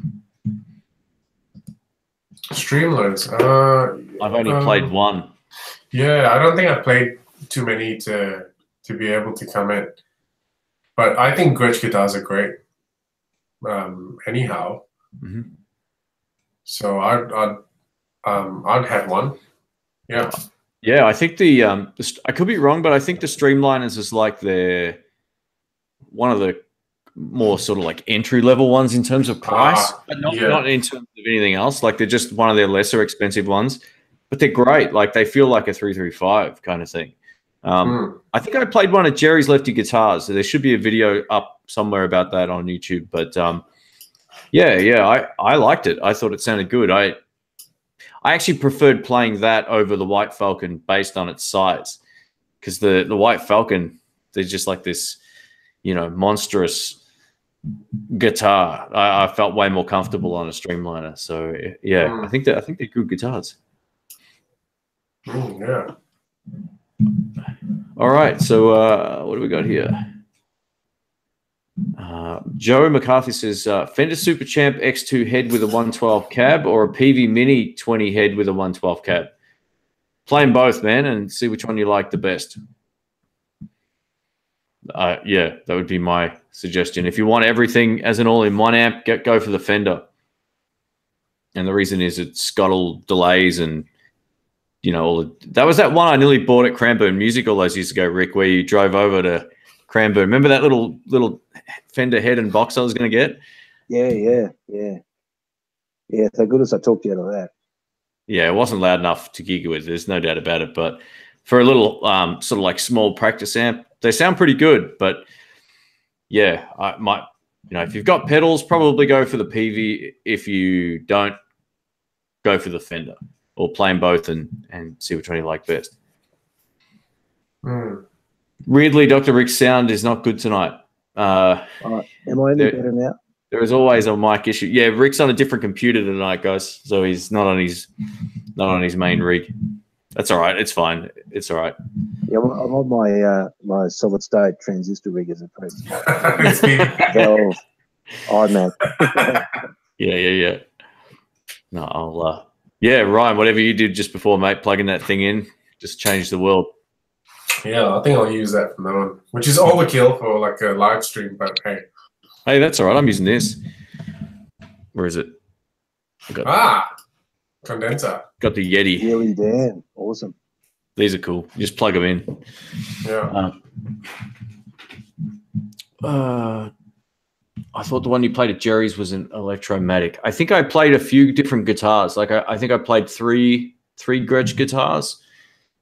Streamliners. I've only played one. Yeah, I don't think I've played too many to be able to comment. But I think Gretsch guitars are great. Anyhow. Mm-hmm. So I'd have one. Yeah. Yeah, I think I could be wrong, but I think the Streamliners is like one of the more sort of like entry level ones in terms of price, but not in terms of anything else. Like they're just one of their lesser expensive ones, but they're great. Like they feel like a 335 kind of thing. I think I played one of Jerry's Lefty guitars. So there should be a video up somewhere about that on YouTube. But yeah, I liked it. I thought it sounded good. I actually preferred playing that over the White Falcon based on its size, because the White Falcon, there's just like this, you know, monstrous guitar. I felt way more comfortable on a Streamliner. So yeah, I think they're good guitars. Yeah. All right, so what do we got here? Joe McCarthy says Fender Super Champ X2 head with a 112 cab or a Peavey Mini 20 head with a 112 cab. Play them both, man, and see which one you like the best. Yeah, that would be my suggestion. If you want everything as an all-in-one amp, go for the Fender. And the reason is it's got all delays and, you know, that was that one I nearly bought at Cranbourne Music all those years ago, Rick, where you drove over to Cranbourne. Remember that little Fender head and box I was going to get? Yeah. So good as I talked you out of that. Yeah, it wasn't loud enough to gig with. There's no doubt about it. But for a little sort of like small practice amp, they sound pretty good. But yeah, I might, you know, if you've got pedals, probably go for the Peavey. If you don't, go for the Fender, or play them both and see which one you like best. Weirdly, Dr. Rick's sound is not good tonight. Am I any better now? There is always a mic issue. Yeah, Rick's on a different computer tonight, guys, so he's not on his main rig. That's all right. It's fine. It's all right. Yeah, I'm on my my solid state transistor rig as opposed to iMac. Yeah. No, I'll. Yeah, Ryan, whatever you did just before, mate, plugging that thing in, just changed the world. Yeah, I think I'll use that from now on, which is overkill for like a live stream, but hey. Hey, that's all right. I'm using this. Where is it? Condenser. Got the Yeti. Really, Dan. Awesome. These are cool. You just plug them in. Yeah. I thought the one you played at Jerry's was an Electromatic. I think I played a few different guitars. Like I think I played three Gretsch guitars.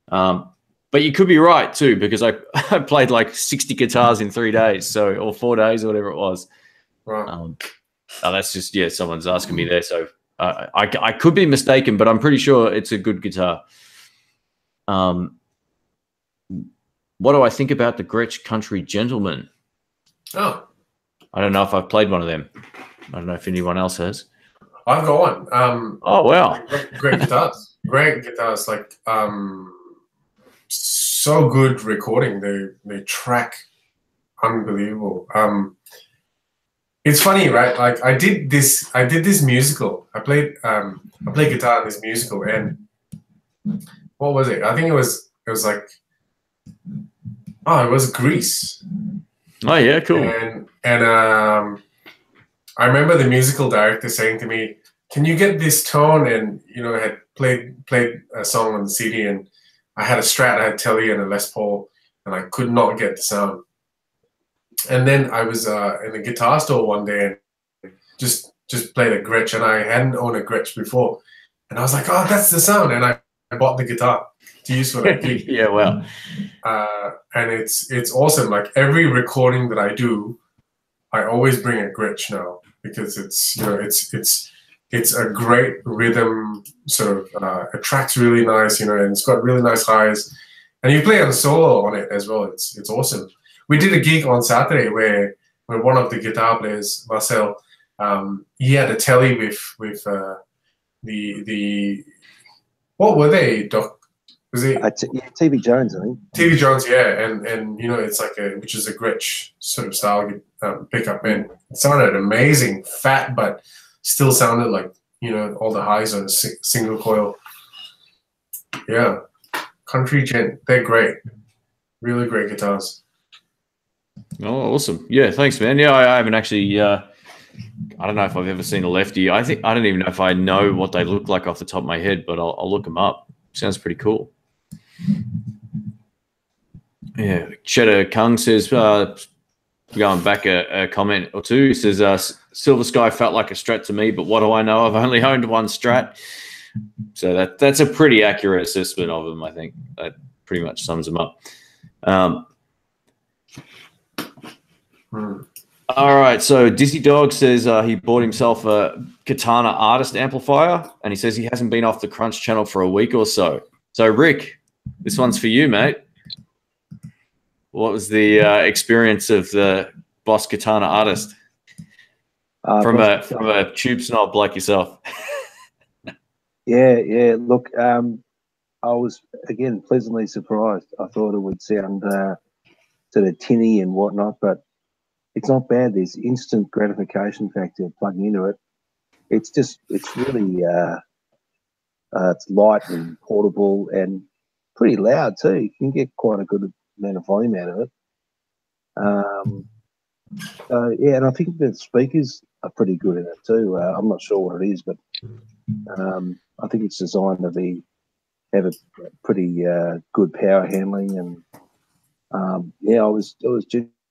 But you could be right too, because I played like 60 guitars in 3 days, or 4 days or whatever it was. Right. That's just, yeah, someone's asking me there. So I could be mistaken, but I'm pretty sure it's a good guitar. What do I think about the Gretsch Country Gentleman? Oh. I don't know if I've played one of them. I don't know if anyone else has. I've got one. Oh, wow. Great guitars. Great guitars. Like, so good recording. They track unbelievable. It's funny, right? Like I did this musical. I played guitar in this musical, and what was it? I think it was like, it was Grease. Oh yeah, cool. And I remember the musical director saying to me, "Can you get this tone?" And I had played a song on the CD, and I had a Strat, I had Telly and a Les Paul, and I could not get the sound. And then I was in a guitar store one day and just played a Gretsch, and I hadn't owned a Gretsch before, and I was like, "Oh, that's the sound!" And I bought the guitar to use for that gig. Yeah, well, and it's awesome. Like every recording that I do, I always bring a Gretsch now, because it's a great rhythm, sort of it tracks really nice, and it's got really nice highs, and you play on solo on it as well. It's awesome. We did a gig on Saturday where one of the guitar players, Marcel, he had a Telly with the what were they, Doc? Was it TV Jones, I think. TV Jones, yeah, and it's like which is a Gretsch sort of style pickup, and it sounded amazing, fat, but still sounded like all the highs on a single coil. Yeah, Country Gent, they're great, really great guitars. Oh, awesome! Yeah, thanks, man. Yeah, I haven't actually. I don't know if I've ever seen a Lefty. I don't even know if I know what they look like off the top of my head, but I'll look them up. Sounds pretty cool. Yeah, Cheddar Kung says, going back a comment or two, he says, Silver Sky felt like a Strat to me, but what do I know? I've only owned one Strat. So that's a pretty accurate assessment of them, I think. That pretty much sums them up. All right, so Dizzy Dog says he bought himself a Katana Artist amplifier, and he says he hasn't been off the Crunch channel for a week or so. So, Rick, this one's for you, mate. What was the experience of the Boss Katana Artist from a tube snob like yourself? Yeah. Look, I was again pleasantly surprised. I thought it would sound sort of tinny and whatnot, but it's not bad. There's instant gratification factor plugging into it. It's really it's light and portable and pretty loud too. You can get quite a good amount of volume out of it. Yeah, and I think the speakers are pretty good in it too. I'm not sure what it is, but I think it's designed to have a pretty good power handling, and yeah, I was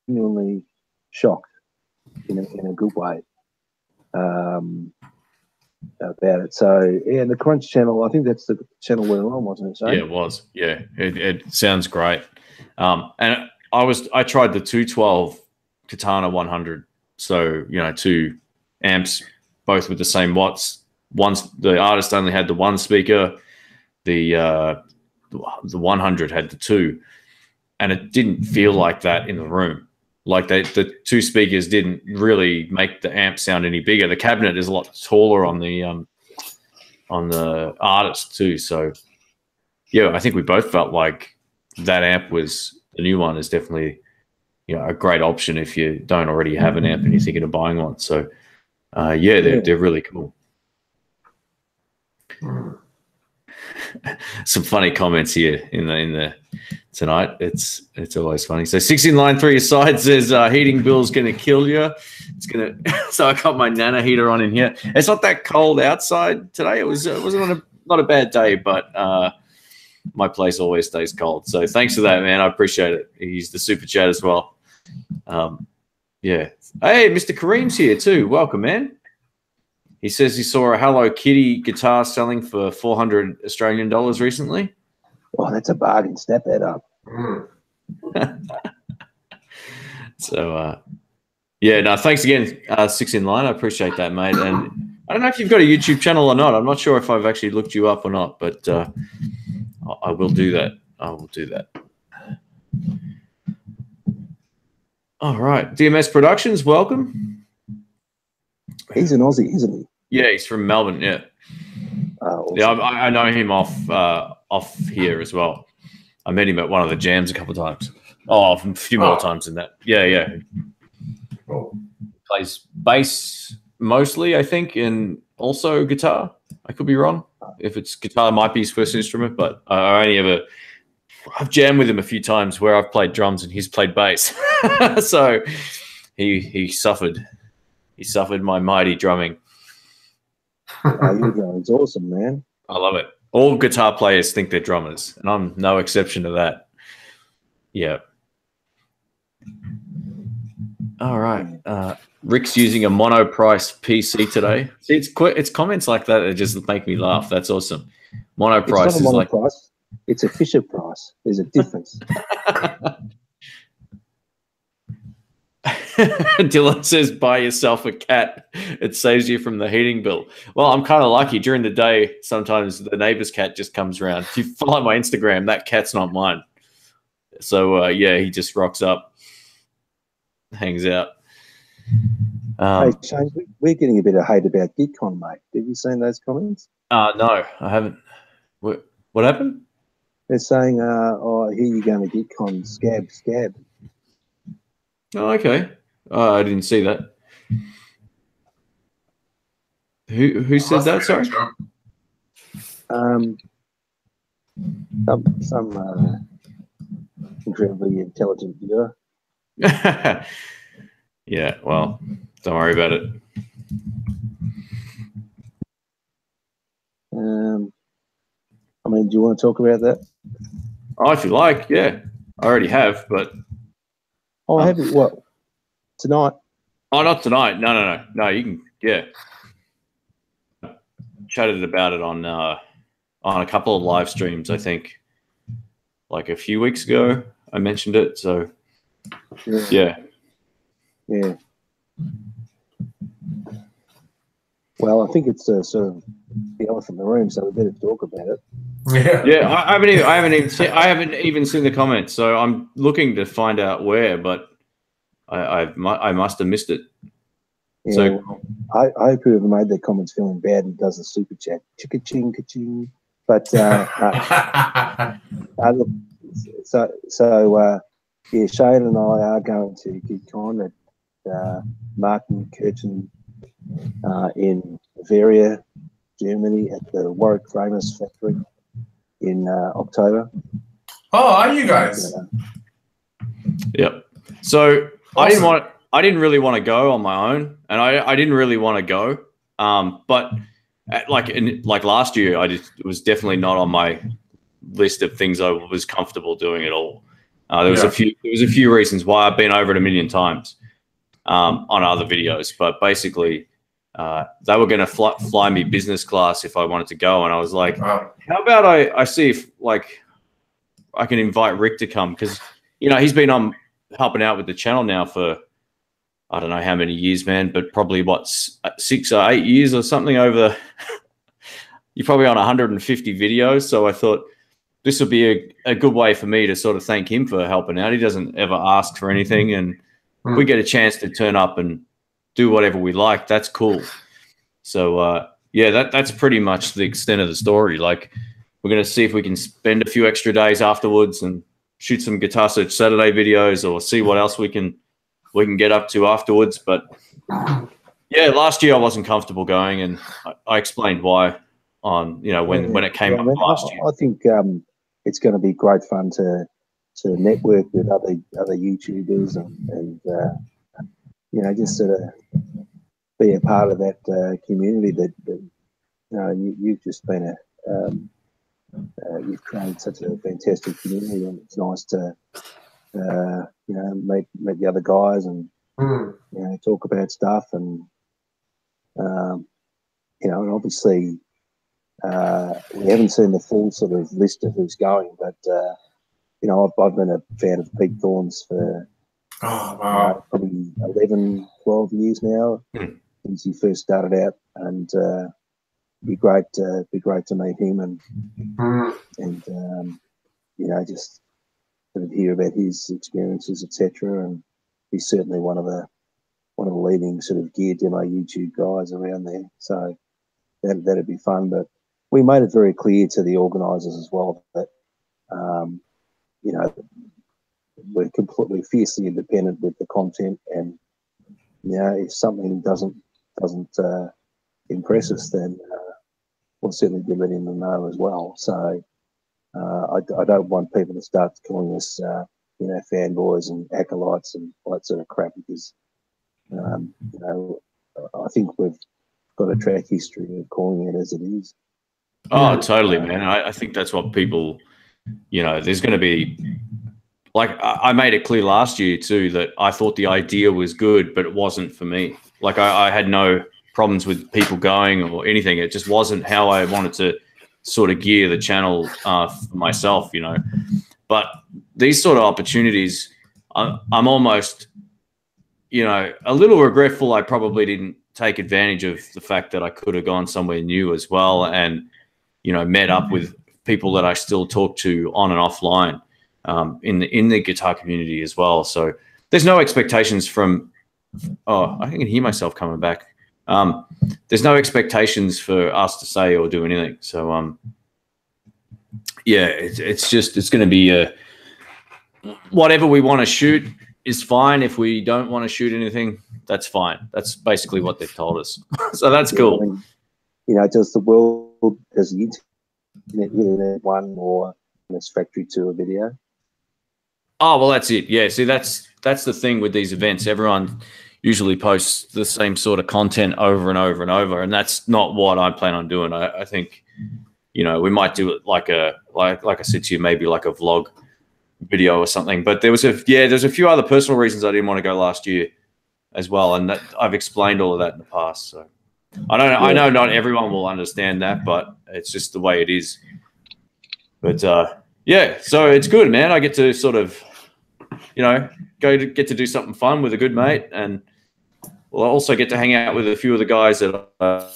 genuinely shocked in a good way about it. So yeah, the Crunch channel, I think that's the channel we're on, wasn't it? Shane? Yeah, it was. Yeah, it sounds great. And I tried the 212 Katana 100. So, you know, 2 amps, both with the same watts. The Artist only had the 1 speaker. The 100 had the 2, and it didn't feel like that in the room. Like the 2 speakers didn't really make the amp sound any bigger. The cabinet is a lot taller on the Artist too. So yeah, I think we both felt like that amp was the new one is definitely, you know, a great option if you don't already have an amp and you're thinking of buying one. So yeah, they're really cool. Some funny comments here in the tonight. It's always funny. So 16 line 3 aside says heating bill's gonna kill you. It's gonna. So I got my Nana heater on in here. It's not that cold outside today. It wasn't not a bad day, but my place always stays cold. So thanks for that, man. I appreciate it. He's the super chat as well. Yeah. Hey, Mr. Kareem's here too. Welcome, man. He says he saw a Hello Kitty guitar selling for $400 Australian recently. Oh, that's a bargain. Snap that up. So, yeah, no, thanks again, 6 in line. I appreciate that, mate. And I don't know if you've got a YouTube channel or not. I'm not sure if I've actually looked you up or not, but I will do that. I will do that. All right. DMS Productions, welcome. He's an Aussie, isn't he? Yeah, he's from Melbourne, yeah. Awesome. Yeah, I know him off here as well. I met him at one of the jams a couple of times. Oh, a few more times than that. Yeah. Oh. Plays bass mostly, I think, and also guitar. I could be wrong. If it's guitar, it might be his first instrument, but I've jammed with him a few times where I've played drums and he's played bass. So he suffered. He suffered my mighty drumming. It's awesome, man. I love it. All guitar players think they're drummers, and I'm no exception to that. Yeah. All right. Rick's using a mono-price PC today. See, it's comments like that that just make me laugh. That's awesome. Mono-price is like... It's a Fisher price. There's a difference. Dylan says, buy yourself a cat. It saves you from the heating bill. Well, I'm kind of lucky. During the day, sometimes the neighbor's cat just comes around. If you follow my Instagram, that cat's not mine. So, yeah, he just rocks up, hangs out. Hey, Shane, we're getting a bit of hate about GitCon, mate. Have you seen those comments? No, I haven't. What happened? They're saying, oh, here you go to GitCon, scab. Oh, okay. I didn't see that. Who said that? Sorry. Some incredibly intelligent viewer. Yeah. Well, don't worry about it. I mean, do you want to talk about that? Oh, if you like, yeah. I already have, but. Oh, have you? What? Tonight? Oh, not tonight. No, you can, yeah. Chatted about it on a couple of live streams, I think, like a few weeks ago. I mentioned it. So yeah. Well, I think it's sort of the elephant in the room, so we better talk about it. Yeah. I haven't even seen the comments, so I'm looking to find out where, but I must have missed it. Yeah, So well, I hope whoever made their comments feeling bad and does a super chat, chicka-ching, ka-ching. But look, yeah, Shane and I are going to GitCon at Martin Kirchen in Bavaria, Germany, at the Warwick Framers Factory in October. Oh, are you guys? Yep. So Awesome. I didn't really want to go on my own, and I didn't really want to go. But like last year, it was definitely not on my list of things I was comfortable doing at all. There was a few reasons why. I've been over it a million times on other videos, but basically they were going to fly me business class if I wanted to go, and I was like, how about I see if like I can invite Rick to come, because he's been helping out with the channel now for I don't know how many years, man, but probably what 6 or 8 years or something over. You're probably on 150 videos, so I thought this would be a good way for me to sort of thank him for helping out. He doesn't ever ask for anything, and if we get a chance to turn up and do whatever we like, that's cool. So yeah, that's pretty much the extent of the story. Like, we're going to see if we can spend a few extra days afterwards and shoot some Guitar Search Saturday videos, or see what else we can get up to afterwards. But yeah, last year I wasn't comfortable going, and I explained why on when it came up last year. I think it's going to be great fun to network with other YouTubers and just sort of be a part of that community that you've just been you've created such a fantastic community, and it's nice to meet the other guys and talk about stuff, and and obviously we haven't seen the full sort of list of who's going, but I've been a fan of Pete Thorne's for probably 11, 12 years now since he first started out, and be great to meet him and just sort of hear about his experiences, etc. And he's certainly one of the leading sort of gear demo YouTube guys around there. So that'd be fun. But we made it very clear to the organisers as well that we're completely fiercely independent with the content, and if something doesn't impress us, then we'll certainly be letting them know as well. So I don't want people to start calling us fanboys and acolytes and all that sort of crap, because I think we've got a track history of calling it as it is. Oh, totally, man. I think that's what people, there's going to be, like, I made it clear last year too that I thought the idea was good, but it wasn't for me. Like, I had no problems with people going or anything. It just wasn't how I wanted to sort of gear the channel for myself, But these sort of opportunities, I'm almost, a little regretful I probably didn't take advantage of the fact that I could have gone somewhere new as well, and met up with people that I still talk to on and offline in the guitar community as well. So there's no expectations from. Oh, I can hear myself coming back. There's no expectations for us to say or do anything. So yeah, it's going to be whatever we want to shoot is fine. If we don't want to shoot anything, that's fine. That's basically what they've told us. So that's cool. Does the internet really need one more this factory tour video? Oh, well, that's it. Yeah, see, that's the thing with these events. Everyone usually posts the same sort of content over and over and over, and that's not what I plan on doing. I think, we might do it like I said to you, maybe like a vlog video or something. But there's a few other personal reasons I didn't want to go last year as well, and that I've explained all of that in the past. So I know not everyone will understand that, but it's just the way it is. But yeah, so it's good, man. I get to sort of get to do something fun with a good mate, and we'll also get to hang out with a few of the guys that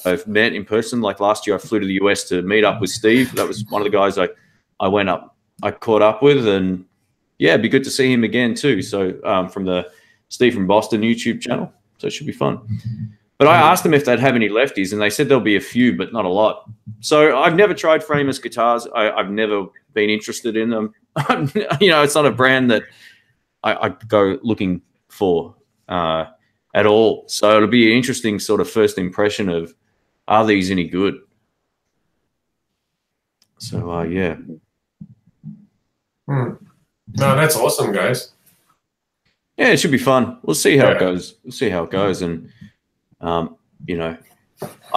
I've met in person. Like last year, I flew to the US to meet up with Steve. That was one of the guys I caught up with, and yeah, it'd be good to see him again too. So from the Steve from Boston YouTube channel, so it should be fun. But I asked them if they'd have any lefties, and they said there'll be a few, but not a lot. So I've never tried frameless guitars. I've never been interested in them. It's not a brand that I go looking for at all. So it'll be an interesting sort of first impression of, are these any good? So yeah. No, that's awesome, guys. Yeah, it should be fun. We'll see how it goes. We'll see how it goes. And, I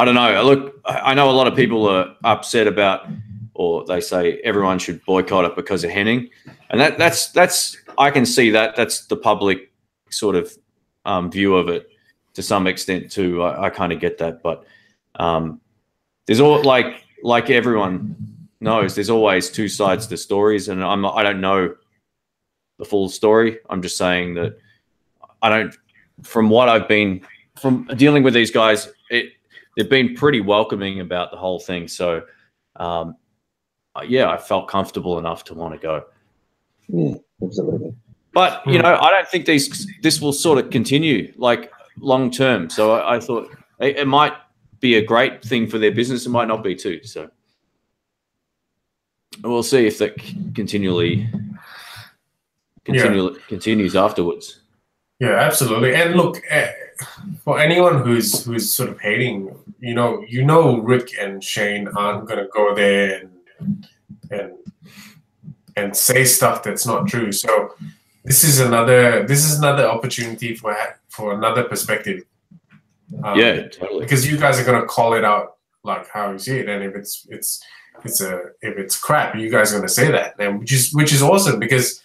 don't know. Look, I know a lot of people are upset about, or they say everyone should boycott it because of Henning. And that's I can see that. That's the public sort of view of it to some extent too. I kind of get that. But there's all, like everyone knows, there's always two sides to stories. And I don't know the full story. I'm just saying that from what I've been from dealing with these guys, they've been pretty welcoming about the whole thing. So, yeah, I felt comfortable enough to want to go. Yeah, absolutely. But, I don't think this will sort of continue like long term. So I thought it might be a great thing for their business. It might not be too. So we'll see if that continues afterwards. Yeah, absolutely. And look, for anyone who's sort of hating, Rick and Shane aren't going to go there and say stuff that's not true. So this is another opportunity for another perspective. Yeah, totally. Because you guys are going to call it out like how you see it, and if it's crap, you guys are going to say that, and which is awesome because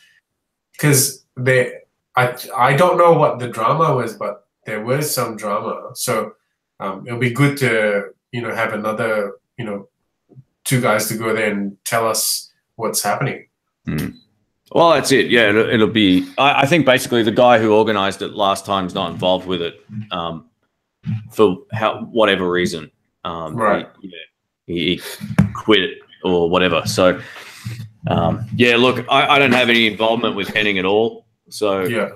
I don't know what the drama was, but there was some drama. So it'll be good to have another two guys to go there and tell us what's happening. Well, that's it. Yeah, it'll be. I think basically the guy who organised it last time's not involved with it for whatever reason. Right. He quit or whatever. So yeah, look, I don't have any involvement with Henning at all. So yeah,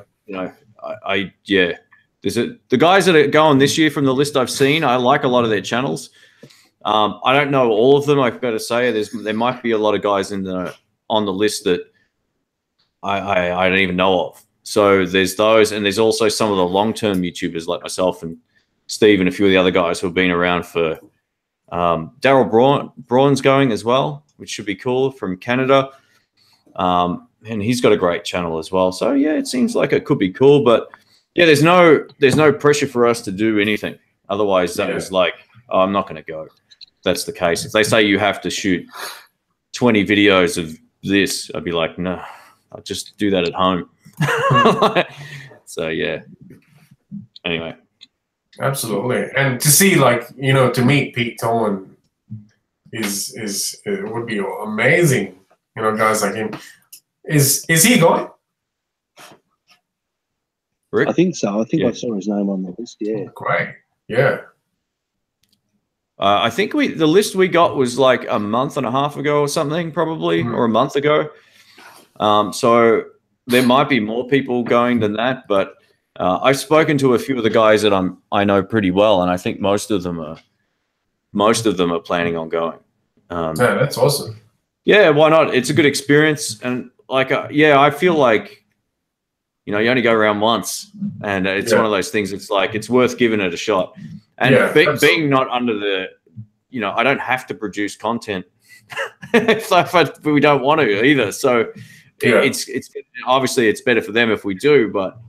there's the guys that are going this year from the list I've seen. I like a lot of their channels. I don't know all of them. I've got to say there might be a lot of guys on the list that I don't even know of. So there's those, and there's also some of the long-term YouTubers like myself and Steve and a few of the other guys who have been around for. Daryl Braun's going as well, which should be cool, from Canada. And he's got a great channel as well. So yeah, it seems like it could be cool, but yeah, there's no pressure for us to do anything. Otherwise that was like, oh, I'm not going to go. That's the case. If they say you have to shoot 20 videos of this, I'd be like, no, I'll just do that at home. So yeah. Anyway. Absolutely. And to see, to meet Pete Tolan it would be amazing. Guys like him. Is he going? Rick? I think so. I think I saw his name on the list. Yeah. Great. Yeah. I think the list we got was like a month and a half ago or something, probably, or a month ago. So there might be more people going than that, but I've spoken to a few of the guys that I know pretty well, and I think most of them are planning on going. Yeah, that's awesome. Yeah, why not? It's a good experience, and I feel like you only go around once, and it's one of those things. It's like it's worth giving it a shot. And being not under the, I don't have to produce content if we don't want to either. So it's obviously it's better for them if we do, but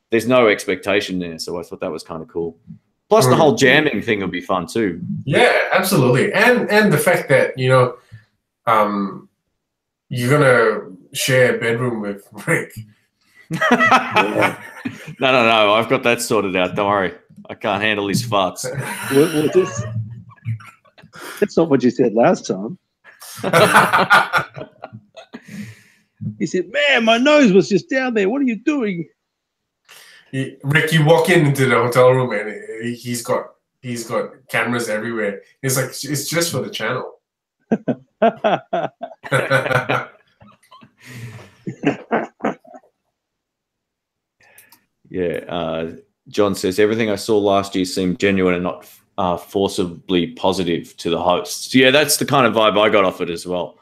there's no expectation there. So I thought that was kind of cool. Plus the whole jamming thing will be fun too. Yeah, absolutely. And the fact that, you're going to share a bedroom with Rick. No. I've got that sorted out. Don't worry. I can't handle his farts. That's not what you said last time. He said, "Man, my nose was just down there. What are you doing?" Rick, you walk into the hotel room and he's got cameras everywhere. It's like, it's just for the channel. Yeah. John says, everything I saw last year seemed genuine and not forcibly positive to the hosts. Yeah, that's the kind of vibe I got off it as well.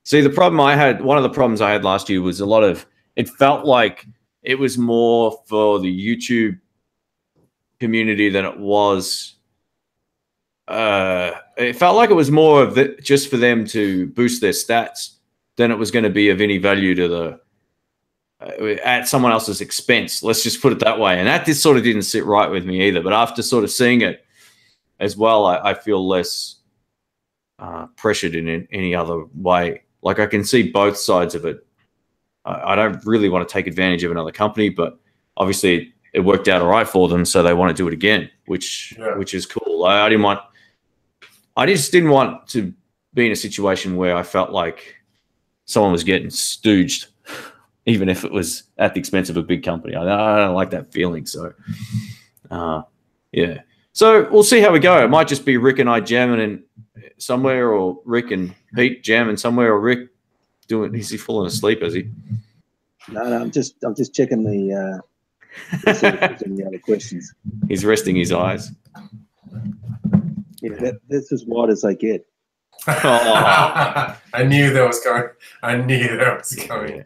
See, the problem I had, one of the problems I had last year was it felt like it was more for the YouTube community than it was. It felt like it was more of just for them to boost their stats than it was going to be of any value to the at someone else's expense. Let's just put it that way. And that just sort of didn't sit right with me either. But after sort of seeing it as well, I feel less pressured in any other way. Like I can see both sides of it. I don't really want to take advantage of another company, but obviously it worked out all right for them, so they want to do it again, which is cool. I just didn't want to be in a situation where I felt like someone was getting stooged, even if it was at the expense of a big company. I don't like that feeling. So, yeah. So we'll see how we go. It might just be Rick and I jamming in somewhere, or Rick and Pete jamming somewhere, or Rick doing. Is he falling asleep? Is he? No, I'm just checking the. See if there's any other questions. He's resting his eyes. Yeah, that's as wide as they get. Oh. I knew that was coming. I knew that was coming.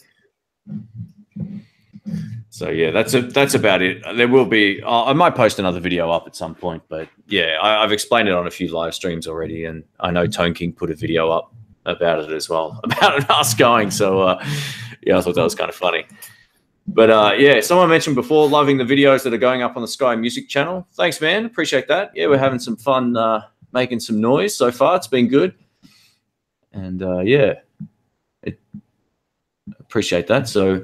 So yeah, that's about it. There will be. I might post another video up at some point, but yeah, I've explained it on a few live streams already, and I know Tone King put a video up about it as well, about us going. So yeah, I thought that was kind of funny. But yeah, someone mentioned before loving the videos that are going up on the Sky Music channel. Thanks, man. Appreciate that. Yeah, we're having some fun making some noise so far. It's been good, and yeah, appreciate that. So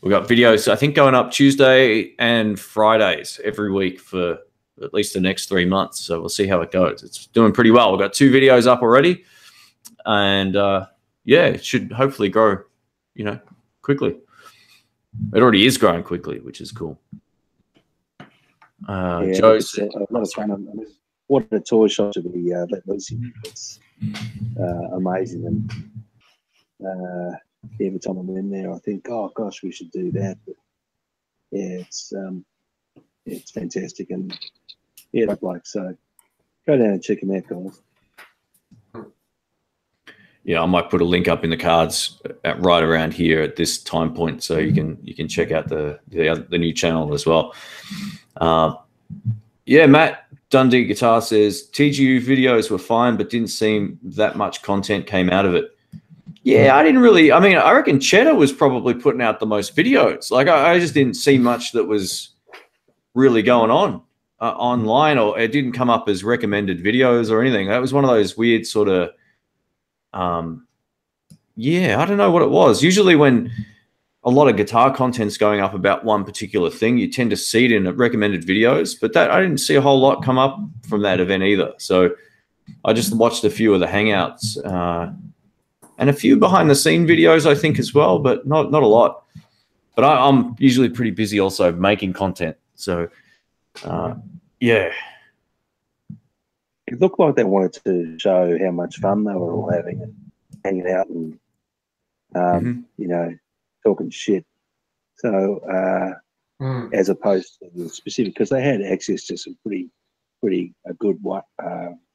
we've got videos, I think, going up Tuesday and Fridays every week for at least the next 3 months. So we'll see how it goes. It's doing pretty well. We've got 2 videos up already, and yeah, it should hopefully grow, quickly. It already is growing quickly, which is cool. Yeah, Joe's a lot of fun. What a toy shop to be let loose. It's amazing, and every time I'm in there, I think, oh gosh, we should do that. But yeah, it's fantastic, and yeah, like so. Go down and check them out, guys. Yeah, I might put a link up in the cards right around here at this time point, so you can check out the new channel as well. Yeah, Matt Dundee Guitar says TGU videos were fine, but didn't seem that much content came out of it. Yeah, I didn't really. I mean, I reckon Cheddar was probably putting out the most videos. Like, I just didn't see much that was really going on online, or it didn't come up as recommended videos or anything. That was one of those weird sort of. Yeah, I don't know what it was. Usually when a lot of guitar content's going up about one particular thing, you tend to see it in recommended videos, but that I didn't see a whole lot come up from that event either. So I just watched a few of the Hangouts and a few behind the scene videos, I think, as well, but not a lot. But I'm usually pretty busy also making content. So yeah. It looked like they wanted to show how much fun they were all having and hanging out and, talking shit. So, as opposed to the specific, because they had access to some pretty a good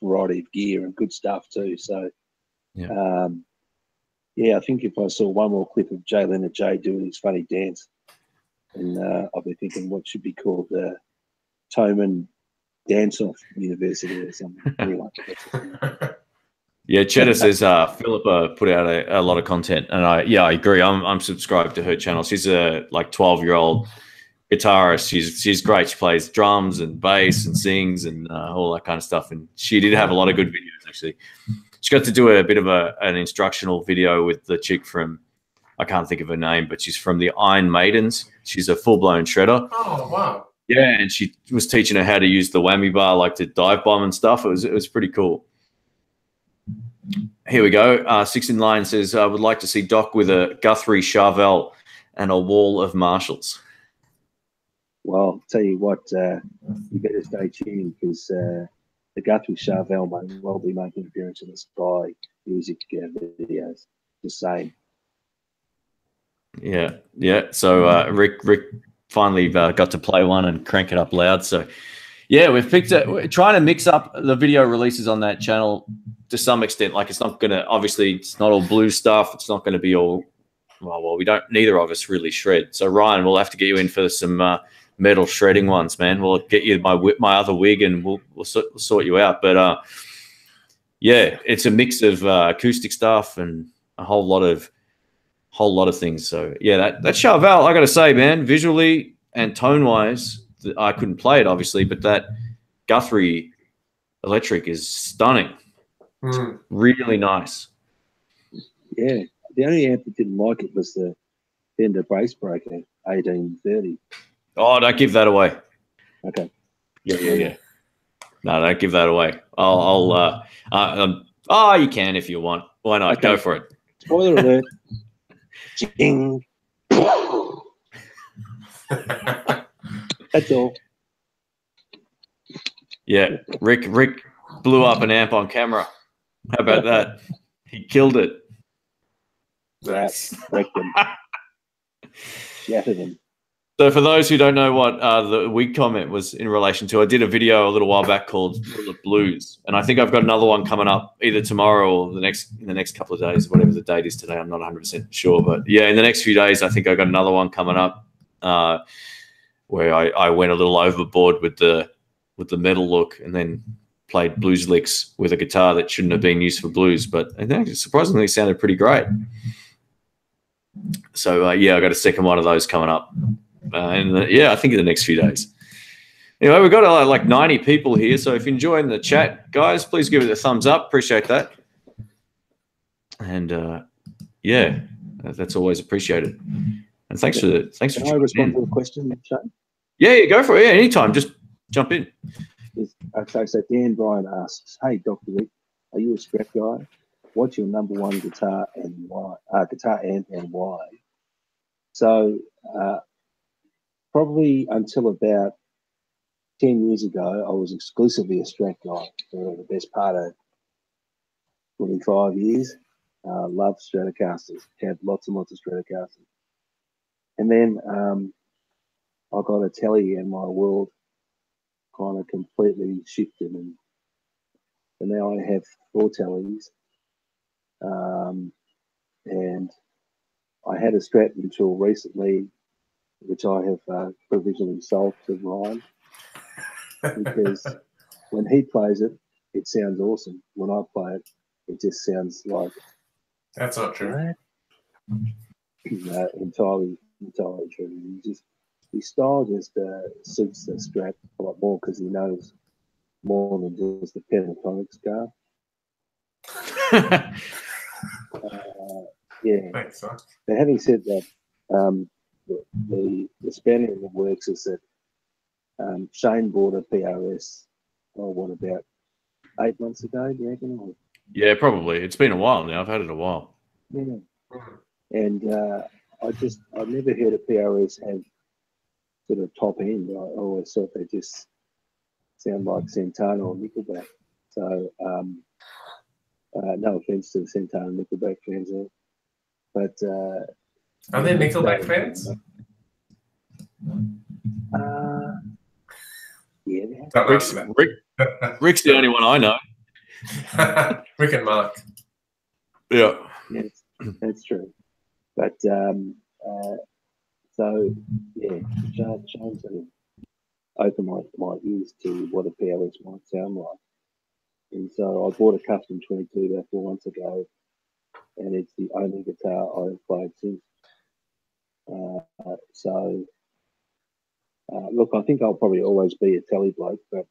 variety of gear and good stuff too. So, yeah, I think if I saw one more clip of Jay Leonard J doing his funny dance, and I'll be thinking what should be called the Toman Dance-Off University or something. Anyway, yeah, Cheddar says Philippa put out a lot of content, and I agree. I'm subscribed to her channel. She's a 12-year-old guitarist. She's great. She plays drums and bass and sings and all that kind of stuff. And she did have a lot of good videos actually. She got to do a bit of an instructional video with the chick from, I can't think of her name, but she's from the Iron Maidens. She's a full-blown shredder. Oh wow! Yeah, and she was teaching her how to use the whammy bar, like to dive bomb and stuff. It was pretty cool. Here we go. 16 Line says, I would like to see Doc with a Guthrie Charvel and a wall of Marshalls. Well, I'll tell you what, you better stay tuned because the Guthrie Charvel may well be making an appearance in the Sky music videos. Just saying. Yeah, yeah. So Rick finally got to play one and crank it up loud. So yeah, we've picked it. We're trying to mix up the video releases on that channel to some extent. Like, it's not going to, obviously, it's not all blues stuff. It's not going to be all, well, we don't, neither of us really shred. So Ryan, we'll have to get you in for some metal shredding ones, man. We'll get you my other wig and we'll sort you out. But yeah, it's a mix of acoustic stuff and a whole lot of things. So yeah, that Charvel, I got to say, man, visually and tone wise, I couldn't play it obviously, but that Guthrie electric is stunning. It's really nice. Yeah, the only amp that didn't like it was the Fender Bass Breaker 1830. Oh, don't give that away. Okay. Yeah. No, don't give that away. You can if you want. Why not? Okay. Go for it. Spoiler alert. Ching. That's all. Yeah, Rick blew up an amp on camera. How about that? He killed it. Nice. Wrecked him. Shattered him. So for those who don't know what the wig comment was in relation to, I did a video a little while back called The Blues, and I think I've got another one coming up either tomorrow or in the next couple of days, whatever the date is today. I'm not 100% sure, but yeah, in the next few days, I think I got another one coming up where I went a little overboard with the metal look and then played blues licks with a guitar that shouldn't have been used for blues, but I think it surprisingly sounded pretty great. So yeah, I got a second one of those coming up. Yeah, I think in the next few days. Anyway, we've got like 90 people here, so if you're enjoying the chat, guys, please give it a thumbs up. Appreciate that. And yeah, that's always appreciated. And thanks for Can I respond to a question, Shane? Yeah, go for it. Yeah, anytime. Just jump in. Okay, so Dan Bryan asks, "Hey, Dr. Rick, are you a Strat guy? What's your number one guitar and why? Guitar amp and why?" So probably until about 10 years ago, I was exclusively a Strat guy for the best part of 25 years. Loved Stratocasters, had lots and lots of Stratocasters. And then I got a telly and my world kind of completely shifted. And now I have 4 tellies. And I had a Strat until recently, which I have provisionally sold to Ryan, because when he plays it, it sounds awesome. When I play it, it just sounds like... That's not true. Entirely true. His style just suits the Strat a lot more because he knows more than just the pentatonic scale. Yeah. Thanks, son. But having said that, the spanner in the works is that Shane bought a PRS, about 8 months ago, do you reckon? Yeah, probably. It's been a while now. I've had it a while. Yeah. And I never heard a PRS have sort of top end. I always thought they just sound like Santana or Nickelback. So no offense to the Santana and Nickelback fans there. But are they Nickelback fans? Yeah. Rick's the only one I know. Rick and Mark. Yeah. Yes, that's true. But so yeah, Shane sort of opened my ears to what a PRS might sound like. And so I bought a custom 22 about 4 months ago, and it's the only guitar I've played since. Look, I think I'll probably always be a telly bloke, but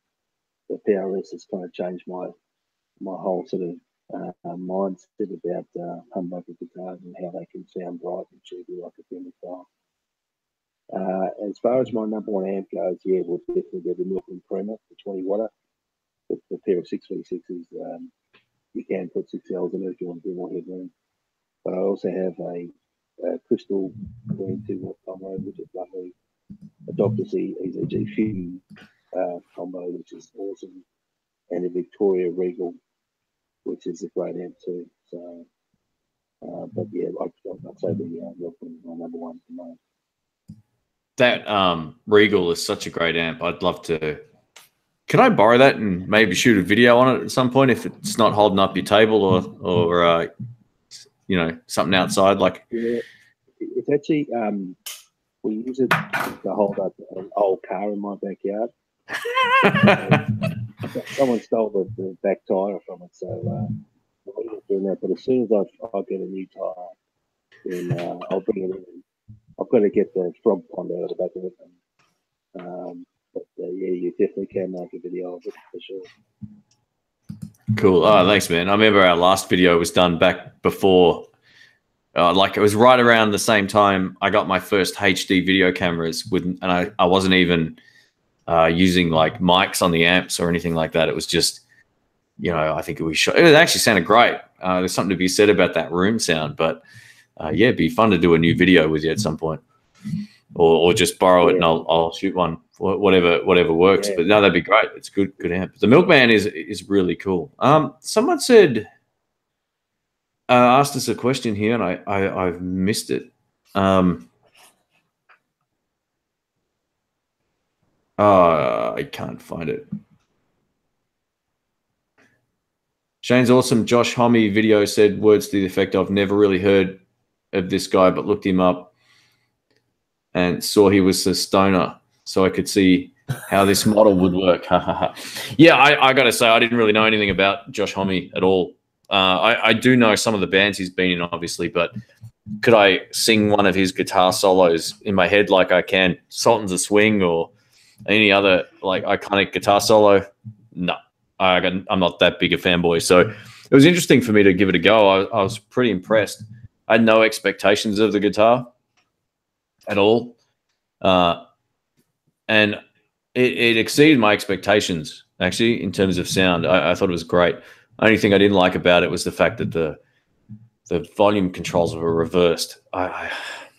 the PRS has kind of changed my whole sort of mindset about humbucker guitars and how they can sound bright and cheapy like a Fender style. As far as my number one amp goes, yeah, we'll definitely go the Milton Prima, the 20 watter. The pair of 6v6s you can put 6 Ls in it if you want to do more headroom. But I also have a crystal green 2-watt combo, which is lovely. A Dr. C EZG Fusion combo, which is awesome, and a Victoria Regal, which is a great amp too. So, but yeah, I'd say the Milkman is my number one for mine. That Regal is such a great amp. I'd love to. Can I borrow that and maybe shoot a video on it at some point if it's not holding up your table or you know, something outside? Like, yeah, it's actually we use it to hold up an old car in my backyard. Someone stole the back tire from it, so I'm not doing that. But as soon as I get a new tire, then I'll bring it in. I've got to get the frog pond out of the back of it. But yeah, you definitely can make a video of it for sure. Cool. Oh, thanks, man. I remember our last video was done back before, like it was right around the same time I got my first HD video cameras and I wasn't even using like mics on the amps or anything like that. It was just, you know, I think it actually sounded great. There's something to be said about that room sound, but yeah, it'd be fun to do a new video with you at some point, or just borrow it and I'll shoot one, whatever works. Yeah. But no, that'd be great. It's good amp. The Milkman is really cool. Someone said, asked us a question here, and I've missed it. I can't find it. Shane's awesome Josh Homme video said words to the effect of, never really heard of this guy, but looked him up and saw he was a stoner, so I could see how this model would work. Yeah, I got to say, I didn't really know anything about Josh Homme at all. I do know some of the bands he's been in, obviously, but could I sing one of his guitar solos in my head like I can Sultans of Swing or any other like iconic guitar solo? No, I'm not that big a fanboy. So it was interesting for me to give it a go. I was pretty impressed. I had no expectations of the guitar at all. And it exceeded my expectations, actually, in terms of sound. I thought it was great. Only thing I didn't like about it was the fact that the volume controls were reversed. I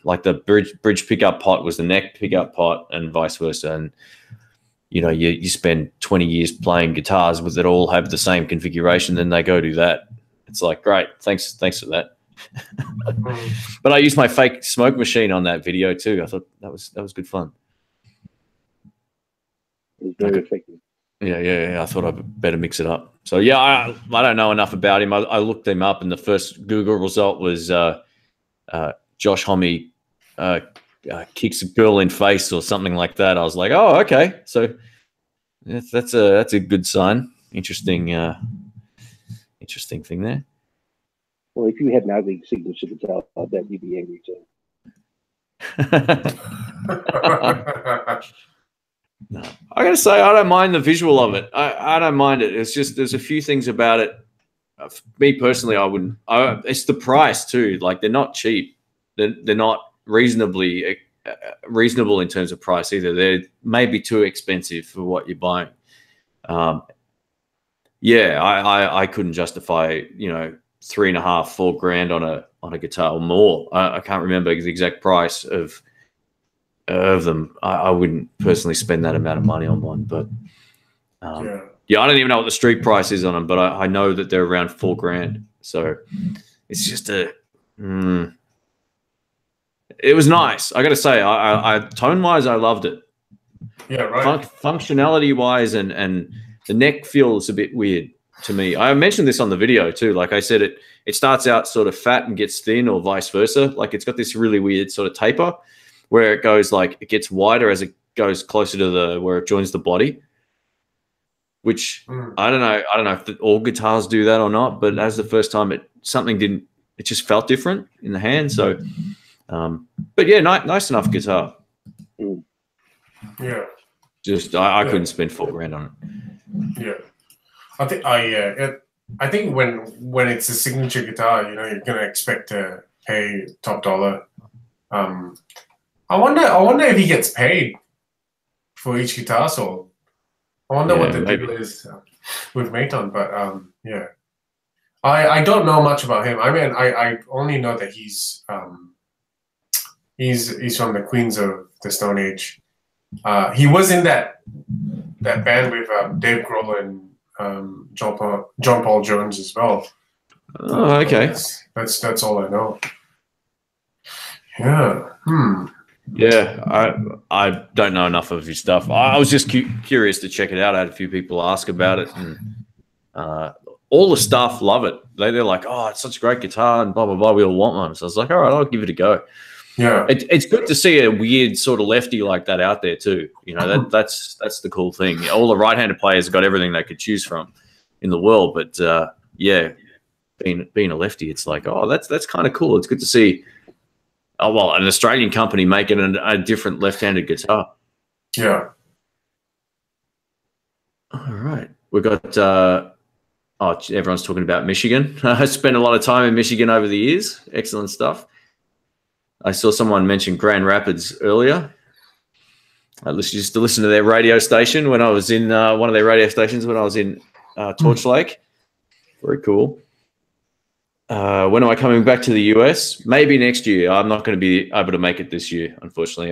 like the bridge pickup pot was the neck pickup pot and vice versa. And, you know, you spend 20 years playing guitars that all have the same configuration, then they go do that. It's like, great, thanks for that. But I used my fake smoke machine on that video too. I thought that was good fun. It was very effective. Yeah. I thought I'd better mix it up. So yeah, I don't know enough about him. I looked him up, and the first Google result was Josh Homme kicks a girl in face or something like that. I was like, oh, okay. So that's a good sign. Interesting thing there. Well, if you had an ugly signature guitar like that, you'd be angry too. No, I gotta say, I don't mind the visual of it. I don't mind it. It's just there's a few things about it. Me personally, I wouldn't. It's the price too. Like they're not cheap. They're not reasonable in terms of price either. They're maybe too expensive for what you're buying. Yeah, I couldn't justify, you know, $3,500-4 grand on a guitar or more. I can't remember the exact price of them. I wouldn't personally spend that amount of money on one, but yeah, I don't even know what the street price is on them, but I know that they're around $4 grand. So it's just it was nice. I got to say, I tone wise, I loved it. Yeah, right. Functionality wise, and the neck feels a bit weird to me. I mentioned this on the video too. Like I said, it starts out sort of fat and gets thin, or vice versa. Like it's got this really weird sort of taper where it goes like it gets wider as it goes closer to where it joins the body. Which I don't know if all guitars do that or not. But as the first time, it just felt different in the hand. So, but yeah, nice enough guitar. Yeah. Just I couldn't spend $4 grand on it. Yeah. I think when it's a signature guitar, you know, you're gonna expect to pay top dollar. I wonder if he gets paid for each guitar sold. I wonder what the deal is with Maton, but yeah, I don't know much about him. I mean, I only know that he's from the Queens of the Stone Age. He was in that band with Dave Grohl and John Paul Jones as well. Oh, okay. That's all I know. Yeah. Yeah, I don't know enough of his stuff. I was just curious to check it out. I had a few people ask about it, and all the staff love it. They're like, "Oh, it's such a great guitar," and blah blah blah. We all want one, so I was like, "All right, I'll give it a go." Yeah, it's good to see a weird sort of lefty like that out there too. You know, that's the cool thing. All the right-handed players have got everything they could choose from in the world, but yeah, being a lefty, it's like, oh, that's kind of cool. It's good to see. Oh, well, an Australian company making a different left-handed guitar. Yeah. All right. We've got, everyone's talking about Michigan. I spent a lot of time in Michigan over the years. Excellent stuff. I saw someone mention Grand Rapids earlier. I used to listen to their radio station when I was in one of their radio stations when I was in Torch Lake. Very cool. When am I coming back to the US? Maybe next year. I'm not going to be able to make it this year, unfortunately.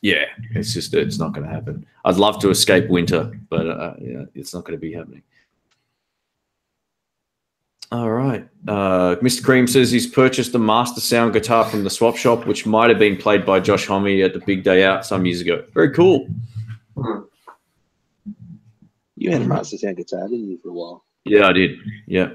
It's not going to happen. I'd love to escape winter, but it's not going to be happening. All right. Mr. Cream says he's purchased a Master Sound guitar from the swap shop, which might have been played by Josh Homme at the Big Day Out some years ago. Very cool. You had a Master Sound guitar, didn't you, for a while? Yeah, I did. Yeah.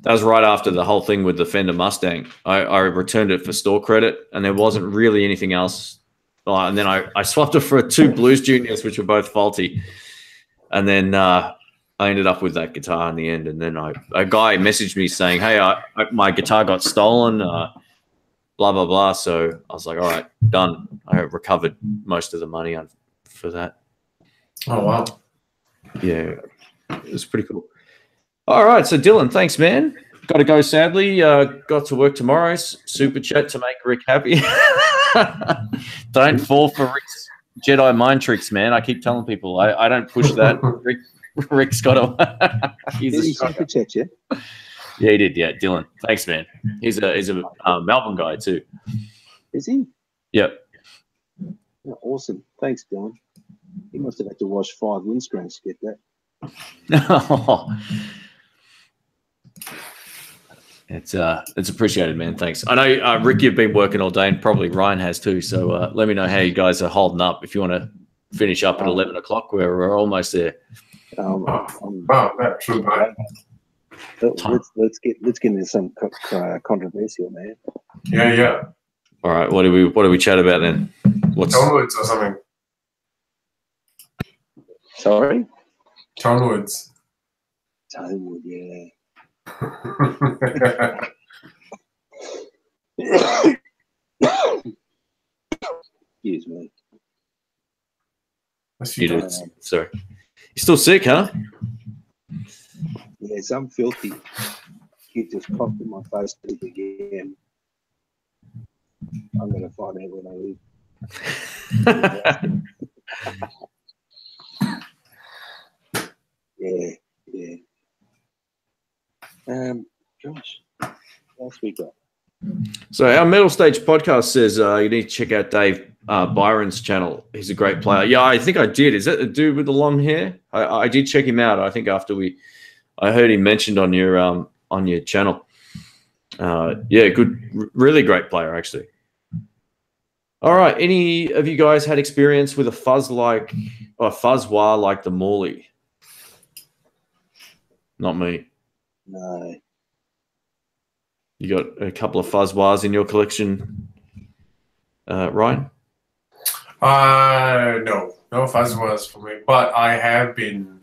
That was right after the whole thing with the Fender Mustang. I returned it for store credit, and there wasn't really anything else. And then I swapped it for 2 Blues Juniors, which were both faulty. And then I ended up with that guitar in the end. And then a guy messaged me saying, hey, my guitar got stolen, blah, blah, blah. So I was like, all right, done. I recovered most of the money for that. Oh, wow. Yeah, it was pretty cool. All right, so Dylan, thanks, man. Got to go, sadly. Got to work tomorrow. Super chat to make Rick happy. Don't fall for Rick's Jedi mind tricks, man. I keep telling people I don't push that. Rick's got to. Did he super chat you? Yeah, he did. Yeah, Dylan. Thanks, man. He's a Melbourne guy too. Is he? Yep. Oh, awesome. Thanks, Dylan. He must have had to wash 5 windscreens to get that. It's appreciated, man. Thanks. I know Rick, you've been working all day, and probably Ryan has too. So let me know how you guys are holding up. If you want to finish up at 11 o'clock, we're almost there. That's true, man. Let's get into some controversial, man. Yeah. All right. What do we chat about then? Tonewoods or something? Sorry. Tonewoods. Tonewood, yeah. Excuse me. Sorry. You're still sick, huh? Yeah, some filthy kid just coughed in my face again. I'm going to find out when I leave. Yeah. Gosh, what else we got? So our Metal Stage podcast says you need to check out Dave Byron's channel. He's a great player. Yeah, I think I did. Is that the dude with the long hair? I did check him out. I think after I heard him mentioned on your channel. Yeah, good, really great player actually. All right, any of you guys had experience with a fuzz wah like the Morley? Not me. No. You got a couple of fuzz wahs in your collection, Ryan? No fuzz wahs for me. But I have been,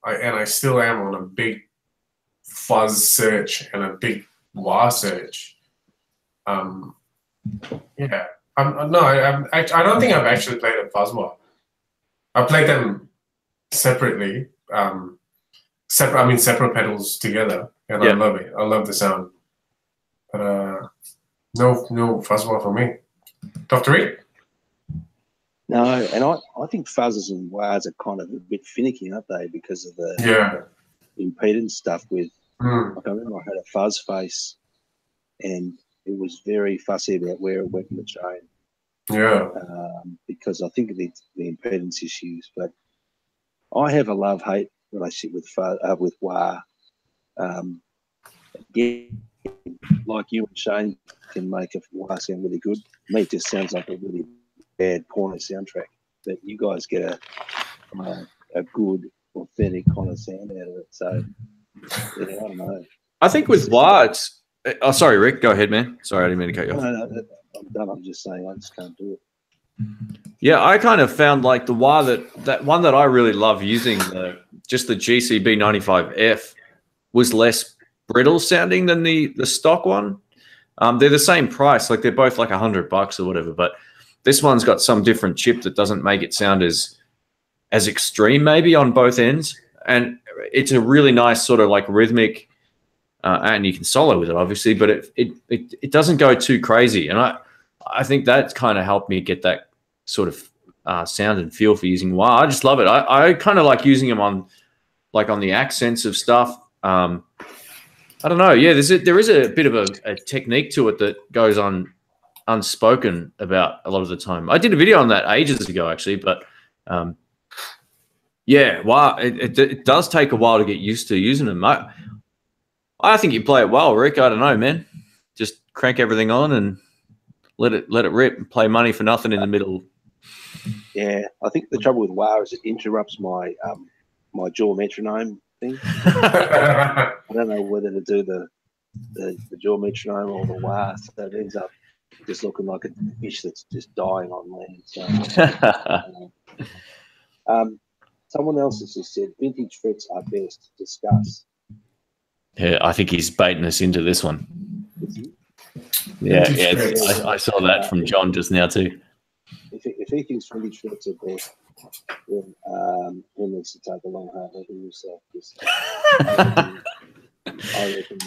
and I still am on a big fuzz search and a big wah search. Yeah. I don't think I've actually played a fuzz wah. I played them separately. Separate pedals together, and I love it. I love the sound. But no fuzz wah for me. Dr. Rick? No, and I think fuzzes and wahs are kind of a bit finicky, aren't they? Because of the impedance stuff with. Like I remember I had a Fuzz face, and it was very fussy about where it went in the chain. Yeah. Because I think of the impedance issues. But I have a love-hate relationship with wah. Again, like you and Shane can make a wah sound really good. Me, it just sounds like a really bad porno soundtrack. But you guys get a good, authentic kind of sound out of it. So, yeah, I don't know. I think with wah, it's... Oh, sorry, Rick. Go ahead, man. Sorry, I didn't mean to cut you off. No, I'm done. I'm just saying I just can't do it. Yeah, I kind of found like the wah that one that I really love using, just the GCB 95F, was less brittle sounding than the stock one. They're the same price, like they're both like $100 or whatever, but this one's got some different chip that doesn't make it sound as extreme maybe on both ends, and it's a really nice sort of like rhythmic, and you can solo with it obviously, but it doesn't go too crazy, and I think that's kind of helped me get that sort of sound and feel for using wah. I just love it. I kind of like using them on the accents of stuff. I don't know. Yeah, there is a bit of a technique to it that goes on unspoken about a lot of the time. I did a video on that ages ago, actually, but yeah, wow, it does take a while to get used to using them. I think you play it well, Rick. I don't know, man. Just crank everything on and let it rip and play money for nothing in the middle. Yeah, I think the trouble with wah is it interrupts my my jaw metronome thing. I don't know whether to do the jaw metronome or the wah, so it ends up just looking like a fish that's just dying on land. So, someone else has just said vintage frets are best. Discuss. Yeah, I think he's baiting us into this one. Yeah, I saw that from John just now too. If he thinks vintage frets are best, then he needs to take a long hard look at himself. I reckon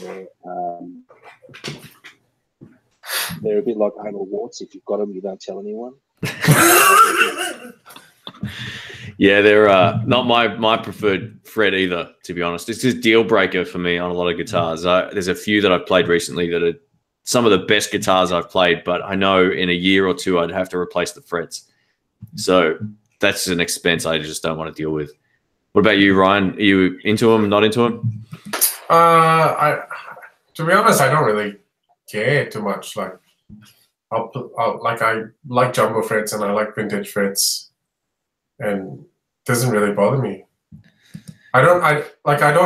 they're a bit like anal warts. If you've got them, you don't tell anyone. Yeah, they're not my preferred fret either, to be honest. It's just deal breaker for me on a lot of guitars. There's a few that I've played recently that are some of the best guitars I've played, but I know in a year or two I'd have to replace the frets. So that's an expense I just don't want to deal with. What about you, Ryan? Are you into them, not into them? To be honest, I don't really care too much. Like, I like jumbo frets and I like vintage frets, and it doesn't really bother me. I don't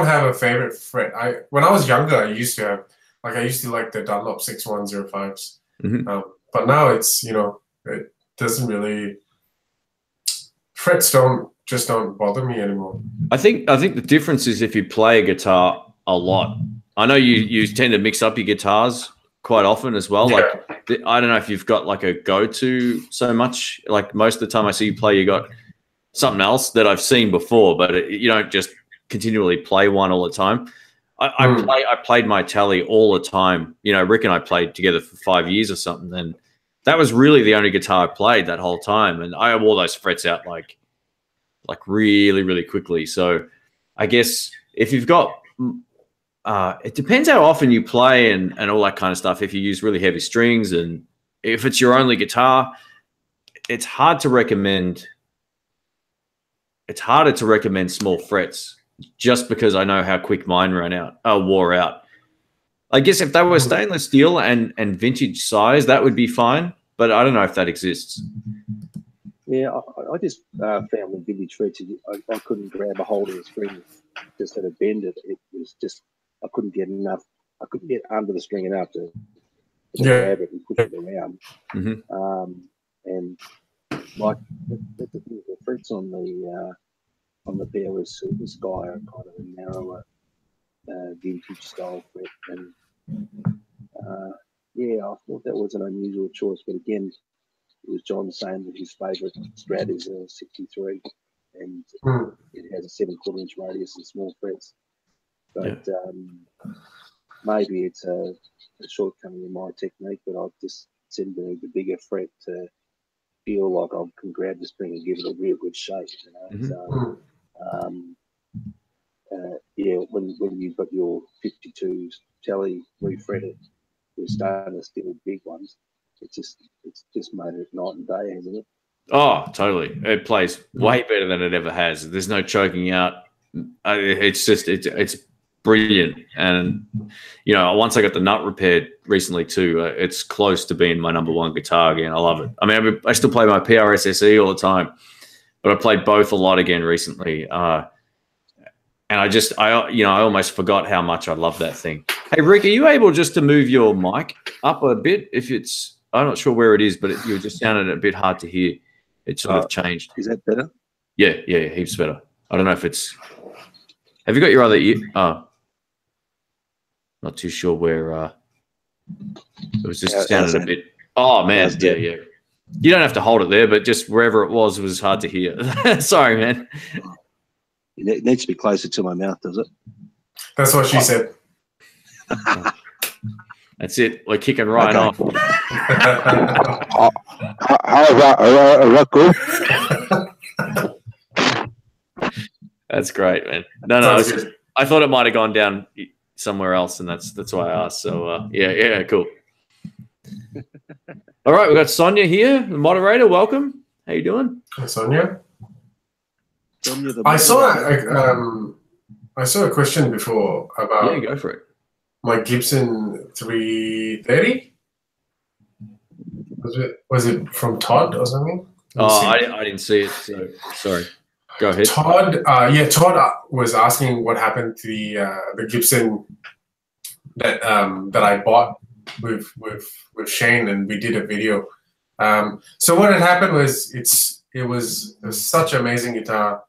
have a favorite fret. When I was younger, I used to like the Dunlop 6105s. Mm-hmm. But now it's, it doesn't really, frets don't bother me anymore. I think the difference is if you play a guitar a lot. I know you tend to mix up your guitars quite often as well. Yeah. Like, I don't know if you've got like a go-to so much. Like most of the time I see you play, you got something else that I've seen before, but you don't just continually play one all the time. I played my Tally all the time. Rick and I played together for 5 years or something, and that was really the only guitar I played that whole time. And I wore those frets out like really, really quickly. So I guess if you've got, it depends how often you play and all that kind of stuff. If you use really heavy strings and if it's your only guitar, it's harder to recommend small frets just because I know how quick mine wore out. I guess if they were stainless steel and vintage size, that would be fine, but I don't know if that exists. Yeah, I just found the vintage frets, I couldn't grab a hold of the string just at a bend. It was just, I couldn't get under the string enough to grab it and push it around. Mm-hmm. And like the frets on the Peerless Super Sky are kind of a narrower vintage style fret, and yeah, I thought that was an unusual choice. But again, it was John saying that his favourite Strat is a 63, and it has a 7/4 inch radius and small frets. But maybe it's a shortcoming in my technique, but I just tend to need the bigger fret to feel like I can grab the string and give it a real good shape. So yeah, when you've got your 52s telly refretted with stainless steel big ones, it's just made it night and day, hasn't it? Oh, totally. It plays way better than it ever has. There's no choking out. It's brilliant. And, you know, once I got the nut repaired recently too, it's close to being my #1 guitar again. I love it. I mean, I still play my PRSSE all the time, but I played both a lot again recently. And I almost forgot how much I love that thing. Hey, Rick, are you able just to move your mic up a bit? I'm not sure where it is, but you just sounded a bit hard to hear. It sort of changed. Is that better? Yeah, heaps better. I don't know if it's. Have you got your other ear? Not too sure where. It was just sounded a bit. Oh man, yeah. You don't have to hold it there, but just wherever it was hard to hear. Sorry, man. It needs to be closer to my mouth, does it? That's what she said. That's it. We're kicking right off. How's that good? That's great, man. No, I thought it might have gone down somewhere else, and that's why I asked. So yeah, cool. All right, we've got Sonia here, the moderator. Welcome. How you doing? Hi, Sonia. I saw a question before about go for it. My Gibson 330. Was it from Todd or something? I didn't see it, so sorry. Go ahead. Todd was asking what happened to the Gibson that I bought with Shane, and we did a video. So what had happened was it was such an amazing guitar,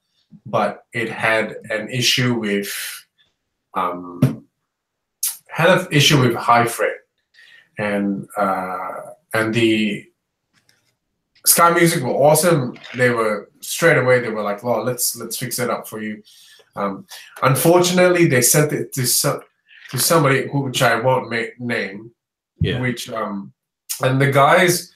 but it had an issue with high fret, and the Sky Music were awesome. They were straight away. They were like, "Oh, let's fix it up for you." Unfortunately, they sent it to somebody which I won't name. Yeah. Which and the guys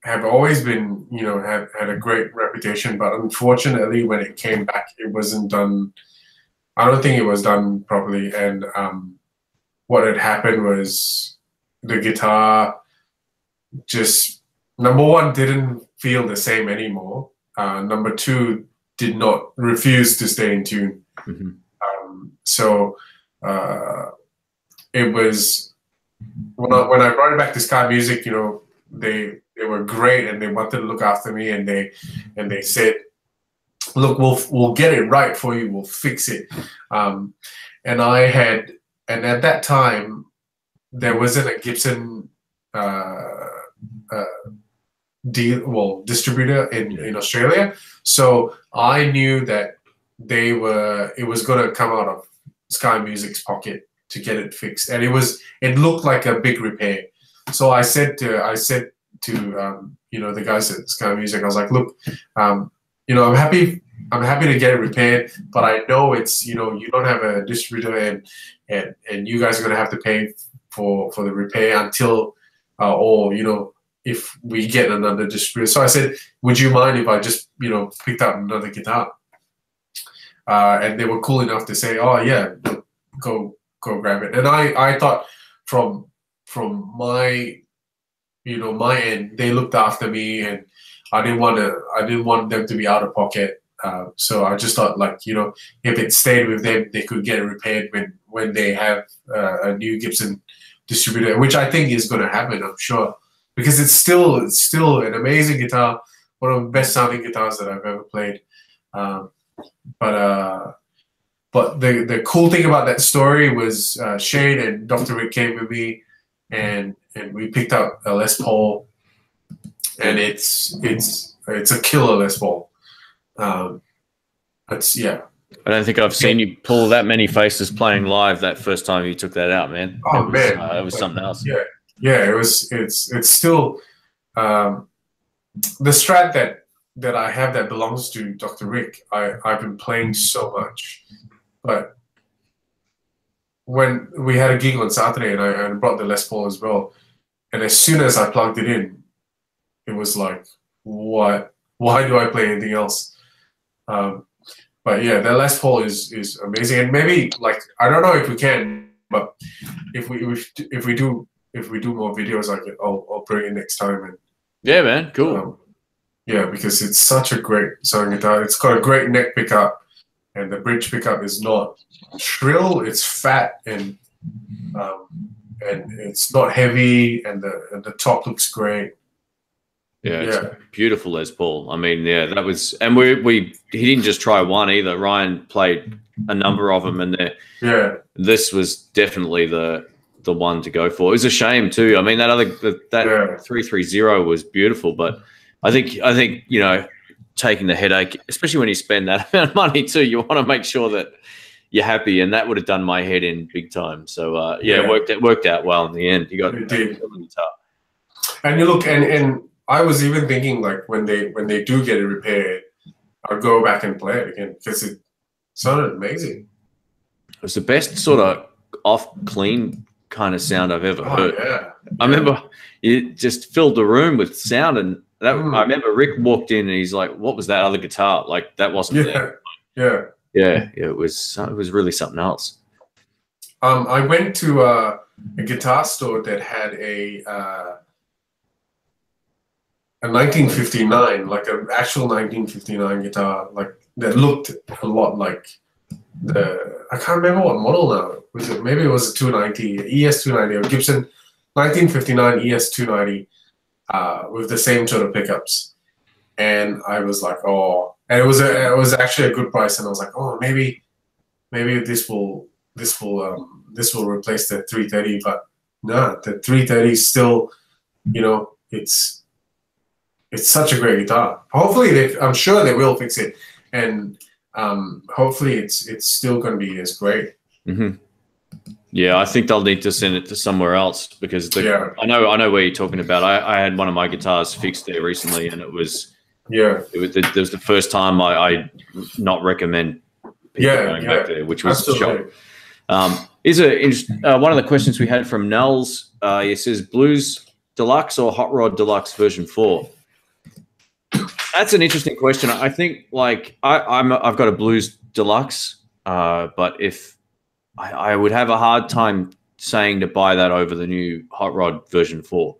have always been, had a great reputation, but unfortunately, when it came back, it wasn't done. I don't think it was done properly, and what had happened was the guitar just, number one, didn't feel the same anymore. Number two, refused to stay in tune. Mm-hmm. So it was, when I brought it back to Sky Music, they were great, and they wanted to look after me, and they said, "Look, we'll get it right for you. We'll fix it." And at that time, there wasn't a Gibson distributor in Australia, so I knew that it was going to come out of Sky Music's pocket to get it fixed, and it looked like a big repair. So I said to the guys at Sky Music, I was like, "Look, I'm happy to get it repaired, but I know it's, you don't have a distributor, and you guys are going to have to pay for the repair until if we get another distributor." So I said, "Would you mind if I just picked up another guitar?" And they were cool enough to say, "Oh yeah, go grab it." And I thought from my my end, they looked after me, and I didn't want them to be out of pocket. So I just thought, if it stayed with them, they could get it repaired when they have a new Gibson distributor, which I think is going to happen, I'm sure, because it's still an amazing guitar, one of the best sounding guitars that I've ever played. But the cool thing about that story was Shane and Dr. Rick came with me, and we picked up a Les Paul, and it's a killer Les Paul. Yeah. I don't think I've seen you pull that many faces playing live that first time you took that out, man. Oh man, it was something else. Yeah, it's still the Strat that I have that belongs to Dr. Rick. I've been playing so much, but when we had a gig on Saturday, and I brought the Les Paul as well, and as soon as I plugged it in, it was like, what? Why do I play anything else? But yeah, the Les Paul is amazing, and maybe like I don't know if we can, but if we do more videos like it, I'll bring it next time. And yeah, man, cool. Yeah, because it's such a great sounding guitar. It's got a great neck pickup, and the bridge pickup is not shrill. It's fat and it's not heavy, and the top looks great. Yeah, it's beautiful Les Paul. I mean, yeah, that was, and he didn't just try one either. Ryan played a number of them, and this was definitely the one to go for. It was a shame too. I mean, that 330 was beautiful, but I think you know, taking the headache, especially when you spend that amount of money too, you want to make sure that you're happy, and that would have done my head in big time. So it worked out well in the end. You got it did. And you look, and I was even thinking like when they do get it repaired, I'll go back and play it again because it sounded amazing. It was the best sort of off clean kind of sound I've ever heard. Yeah. I remember it just filled the room with sound, and I remember Rick walked in and he's like, "What was that other guitar? Like that wasn't there." Yeah. It was really something else. I went to a guitar store that had a 1959, like an actual 1959 guitar, like that looked a lot like I can't remember what model now. Maybe it was a 290, ES290, or Gibson 1959 ES290 with the same sort of pickups. And I was like, oh, and it was actually a good price, and I was like, oh, maybe this will replace the 330, but no, the 330 is still, you know, it's such a great guitar. Hopefully, I'm sure they will fix it, and hopefully it's still going to be as great. Mm-hmm. Yeah, I think they'll need to send it to somewhere else because I know where you're talking about. I had one of my guitars fixed there recently, and it was the first time I not recommend people going back there, which was a shock. One of the questions we had from Nels, he says Blues Deluxe or Hot Rod Deluxe version 4. That's an interesting question. I think like I've got a Blues Deluxe, but if I would have a hard time saying to buy that over the new Hot Rod version 4.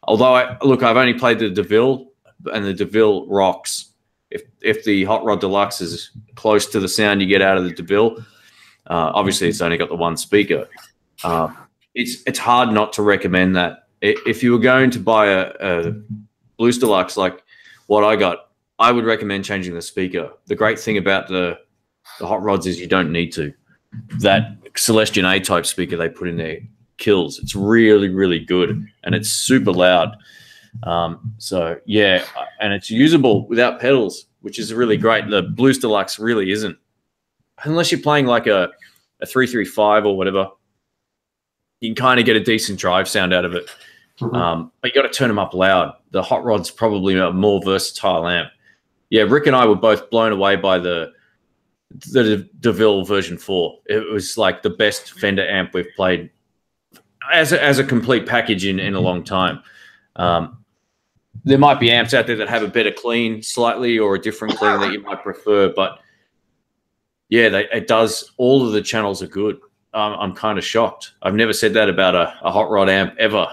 Although I've only played the De Ville, and the De Ville rocks. If the Hot Rod Deluxe is close to the sound you get out of the De Ville, obviously it's only got the one speaker. It's hard not to recommend that. If you were going to buy a Blues Deluxe like what I got, I would recommend changing the speaker. The great thing about the Hot Rods is you don't need to. That Celestion A-type speaker they put in there kills. It's really, really good, and it's super loud. So, yeah, and it's usable without pedals, which is really great. The Blues Deluxe really isn't. Unless you're playing like a 335 or whatever, you can kind of get a decent drive sound out of it. Mm-hmm. But you got to turn them up loud. The Hot Rod's probably a more versatile amp. Yeah, Rick and I were both blown away by the De Ville version 4. It was like the best Fender amp we've played as a complete package in a long time. There might be amps out there that have a better clean slightly or a different clean that you might prefer, but yeah, it does. All of the channels are good. I'm kind of shocked. I've never said that about a Hot Rod amp ever.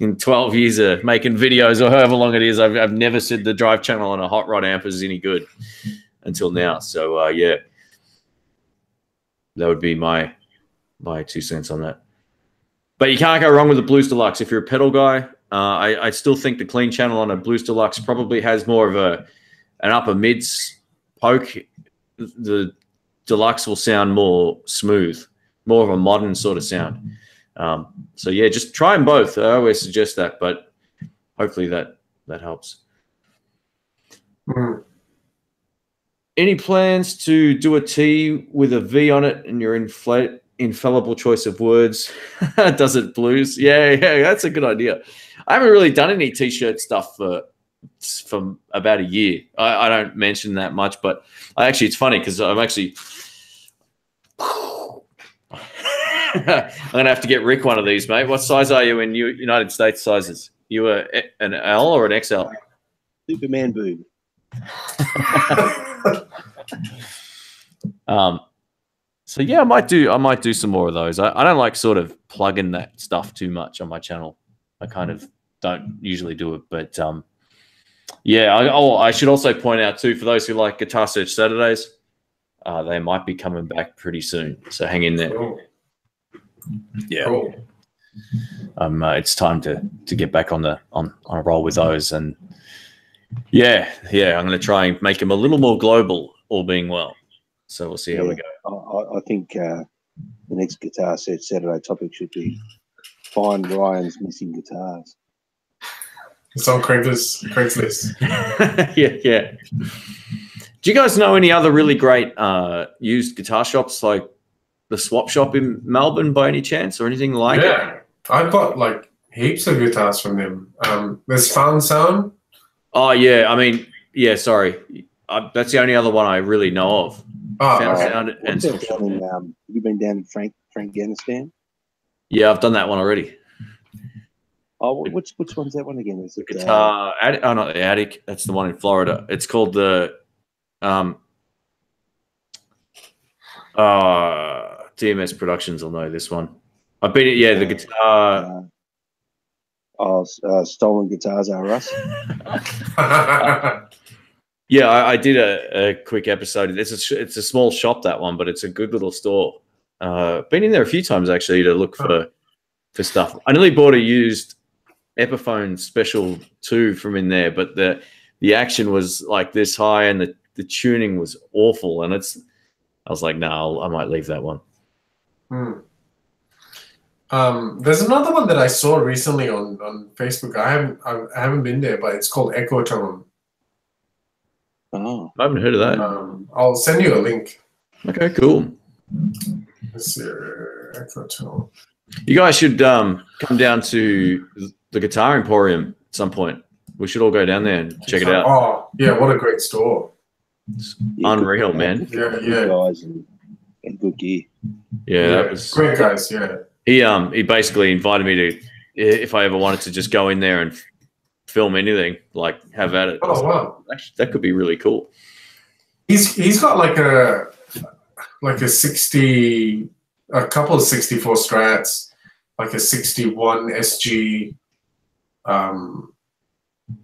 In 12 years of making videos or however long it is, I've never said the drive channel on a Hot Rod amp is any good until now. So, yeah, that would be my 2 cents on that. But you can't go wrong with the Blues Deluxe. If you're a pedal guy, I still think the clean channel on a Blues Deluxe probably has more of an upper mids poke. The Deluxe will sound more smooth, more of a modern sort of sound. So yeah, just try them both. I always suggest that, but hopefully that helps. Mm. Any plans to do a T with a V on it and your infallible choice of words? Does it blues? Yeah, that's a good idea. I haven't really done any T-shirt stuff for about a year. I don't mention that much, but it's funny because I'm actually I'm gonna have to get Rick one of these, mate. What size are you in United States sizes? You an L or an XL? Superman boob. So yeah, I might do some more of those. I don't like sort of plugging that stuff too much on my channel. I kind of don't usually do it, but yeah. I should also point out too, for those who like Guitar Search Saturdays, they might be coming back pretty soon. So hang in there. Cool. Yeah. Cool. It's time to get back on a roll with those, and yeah, I'm going to try and make them a little more global, all being well. So we'll see how we go. I think the next Guitar Search Saturday topic should be find Ryan's missing guitars. It's on Craigslist. yeah. Do you guys know any other really great used guitar shops, like the Swap Shop in Melbourne, by any chance, or anything like it? Yeah, I've got like heaps of guitars from them. There's Found Sound. Oh yeah, I mean, yeah. Sorry, that's the only other one I really know of. Found Sound and Swap Shop. Have you been down in Afghanistan? Yeah, I've done that one already. Oh, which one's that one again? Is it Guitar? Oh, not the Attic. That's the one in Florida. It's called the DMS Productions. Will know this one. I've been at the Guitar. Stolen Guitars Are Us. Yeah, I did a quick episode. It's a small shop, that one, but it's a good little store. Been in there a few times actually to look for stuff. I nearly bought a used Epiphone Special 2 from in there, but the action was like this high and the tuning was awful, and I was like, no, I might leave that one. There's another one that I saw recently on Facebook. I haven't been there, but it's called Ecotone. Oh, I haven't heard of that. I'll send you a link. Okay, cool. Let's see, Ecotone. You guys should come down to the Guitar Emporium at some point. We should all go down there and check it out. Oh, yeah, what a great store. It's unreal, man. Good guys and good gear. Yeah, that was great guys. Yeah. He basically invited me to, if I ever wanted to just go in there and film anything, like have at it. Oh wow, actually, that could be really cool. He's got like a 60, a couple of 64 Strats, like a 61 SG.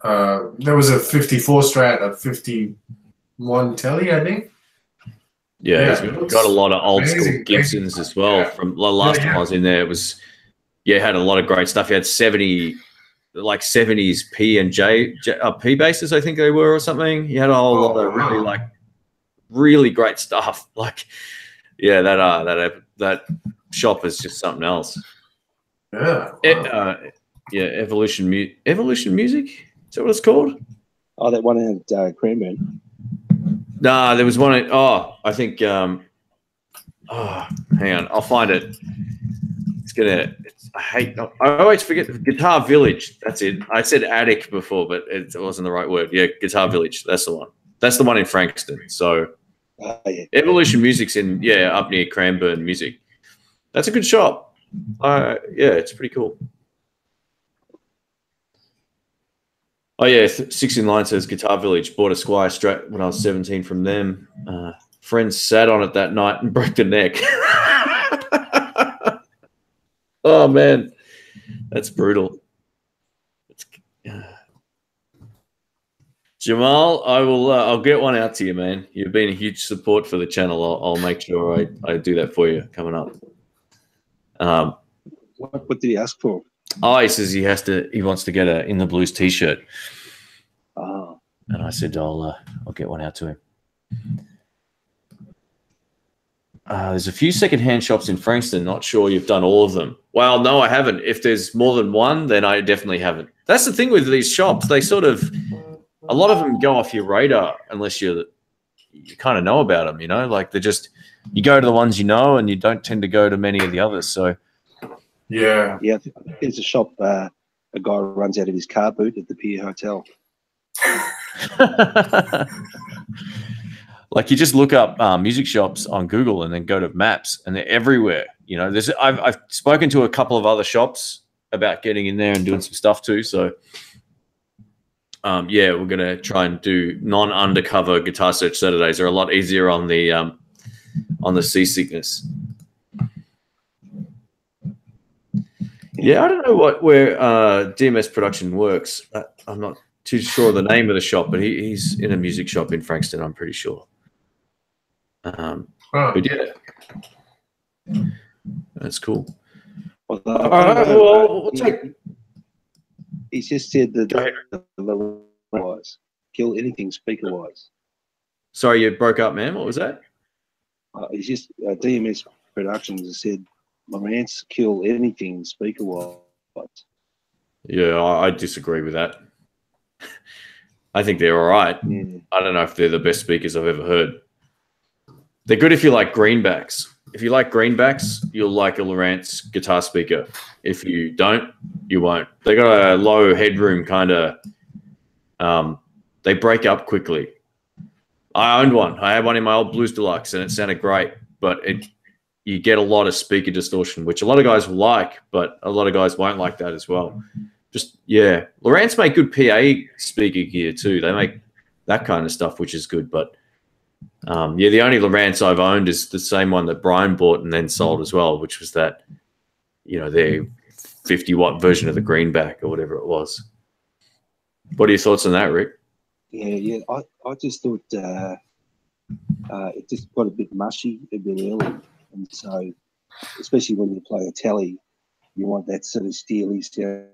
There was a 54 Strat, a 51 Telly, I think. Yeah, he's got a lot of old school Gibsons as well. Yeah. From the last time I was in there, it was had a lot of great stuff. He had 70s P and J P basses, I think they were, or something. He had a whole lot of really great stuff. Like, yeah, that shop is just something else. Yeah. Evolution Music. Is that what it's called? Oh, that one at Cranbourne. Nah, there was one. I think. Hang on, I'll find it. I always forget Guitar Village. That's it. I said Attic before, but it wasn't the right word. Yeah, Guitar Village. That's the one. That's the one in Frankston. So, Evolution Music's in up near Cranbourne Music. That's a good shop. It's pretty cool. Oh yeah, 69 says Guitar Village. Bought a Squire Strat when I was 17 from them. Friends sat on it that night and broke the neck. Oh man, that's brutal. Jamal, I'll get one out to you, man. You've been a huge support for the channel. I'll make sure I do that for you coming up. What did he ask for? Oh, he says he wants to get a In the Blues t-shirt. Oh. And I said I'll get one out to him. There's a few secondhand shops in Frankston. Not sure you've done all of them. Well, no, I haven't. If there's more than one, then I definitely haven't. That's the thing with these shops. They sort of, a lot of them go off your radar unless you kind of know about them, you know? Like they're just, you go to the ones you know and you don't tend to go to many of the others. So yeah, I think there's a shop a guy runs out of his car boot at the Pier Hotel. Like you just look up music shops on Google and then go to maps, and they're everywhere. You know, I've spoken to a couple of other shops about getting in there and doing some stuff too. So yeah, we're gonna try and do non-undercover Guitar Search Saturdays. They're a lot easier on the seasickness. Yeah, I don't know where DMS Production works. I'm not too sure of the name of the shop, but he's in a music shop in Frankston, I'm pretty sure. But yeah, that's cool. Well, Well, we'll take. He just said that the wise kill anything speaker wise. Sorry, you broke up, man. What was that? He's just DMS Productions has said Lowrance kill anything speaker wise. Yeah, I disagree with that. I think they're all right. Yeah. I don't know if they're the best speakers I've ever heard. They're good if you like greenbacks. If you like greenbacks, you'll like a Lowrance guitar speaker. If you don't, you won't. They got a low headroom kind of. They break up quickly. I owned one. I had one in my old Blues Deluxe, and it sounded great. But you get a lot of speaker distortion, which a lot of guys will like, but a lot of guys won't like that as well. Just yeah, Lowrance make good PA speaker gear too. They make that kind of stuff, which is good, but. Yeah, the only Lowrance I've owned is the same one that Brian bought and then sold as well, which was that, their 50-watt version of the greenback or whatever it was. What are your thoughts on that, Rick? Yeah. I just thought it just got a bit mushy a bit early, and so especially when you play a telly, you want that sort of steely sound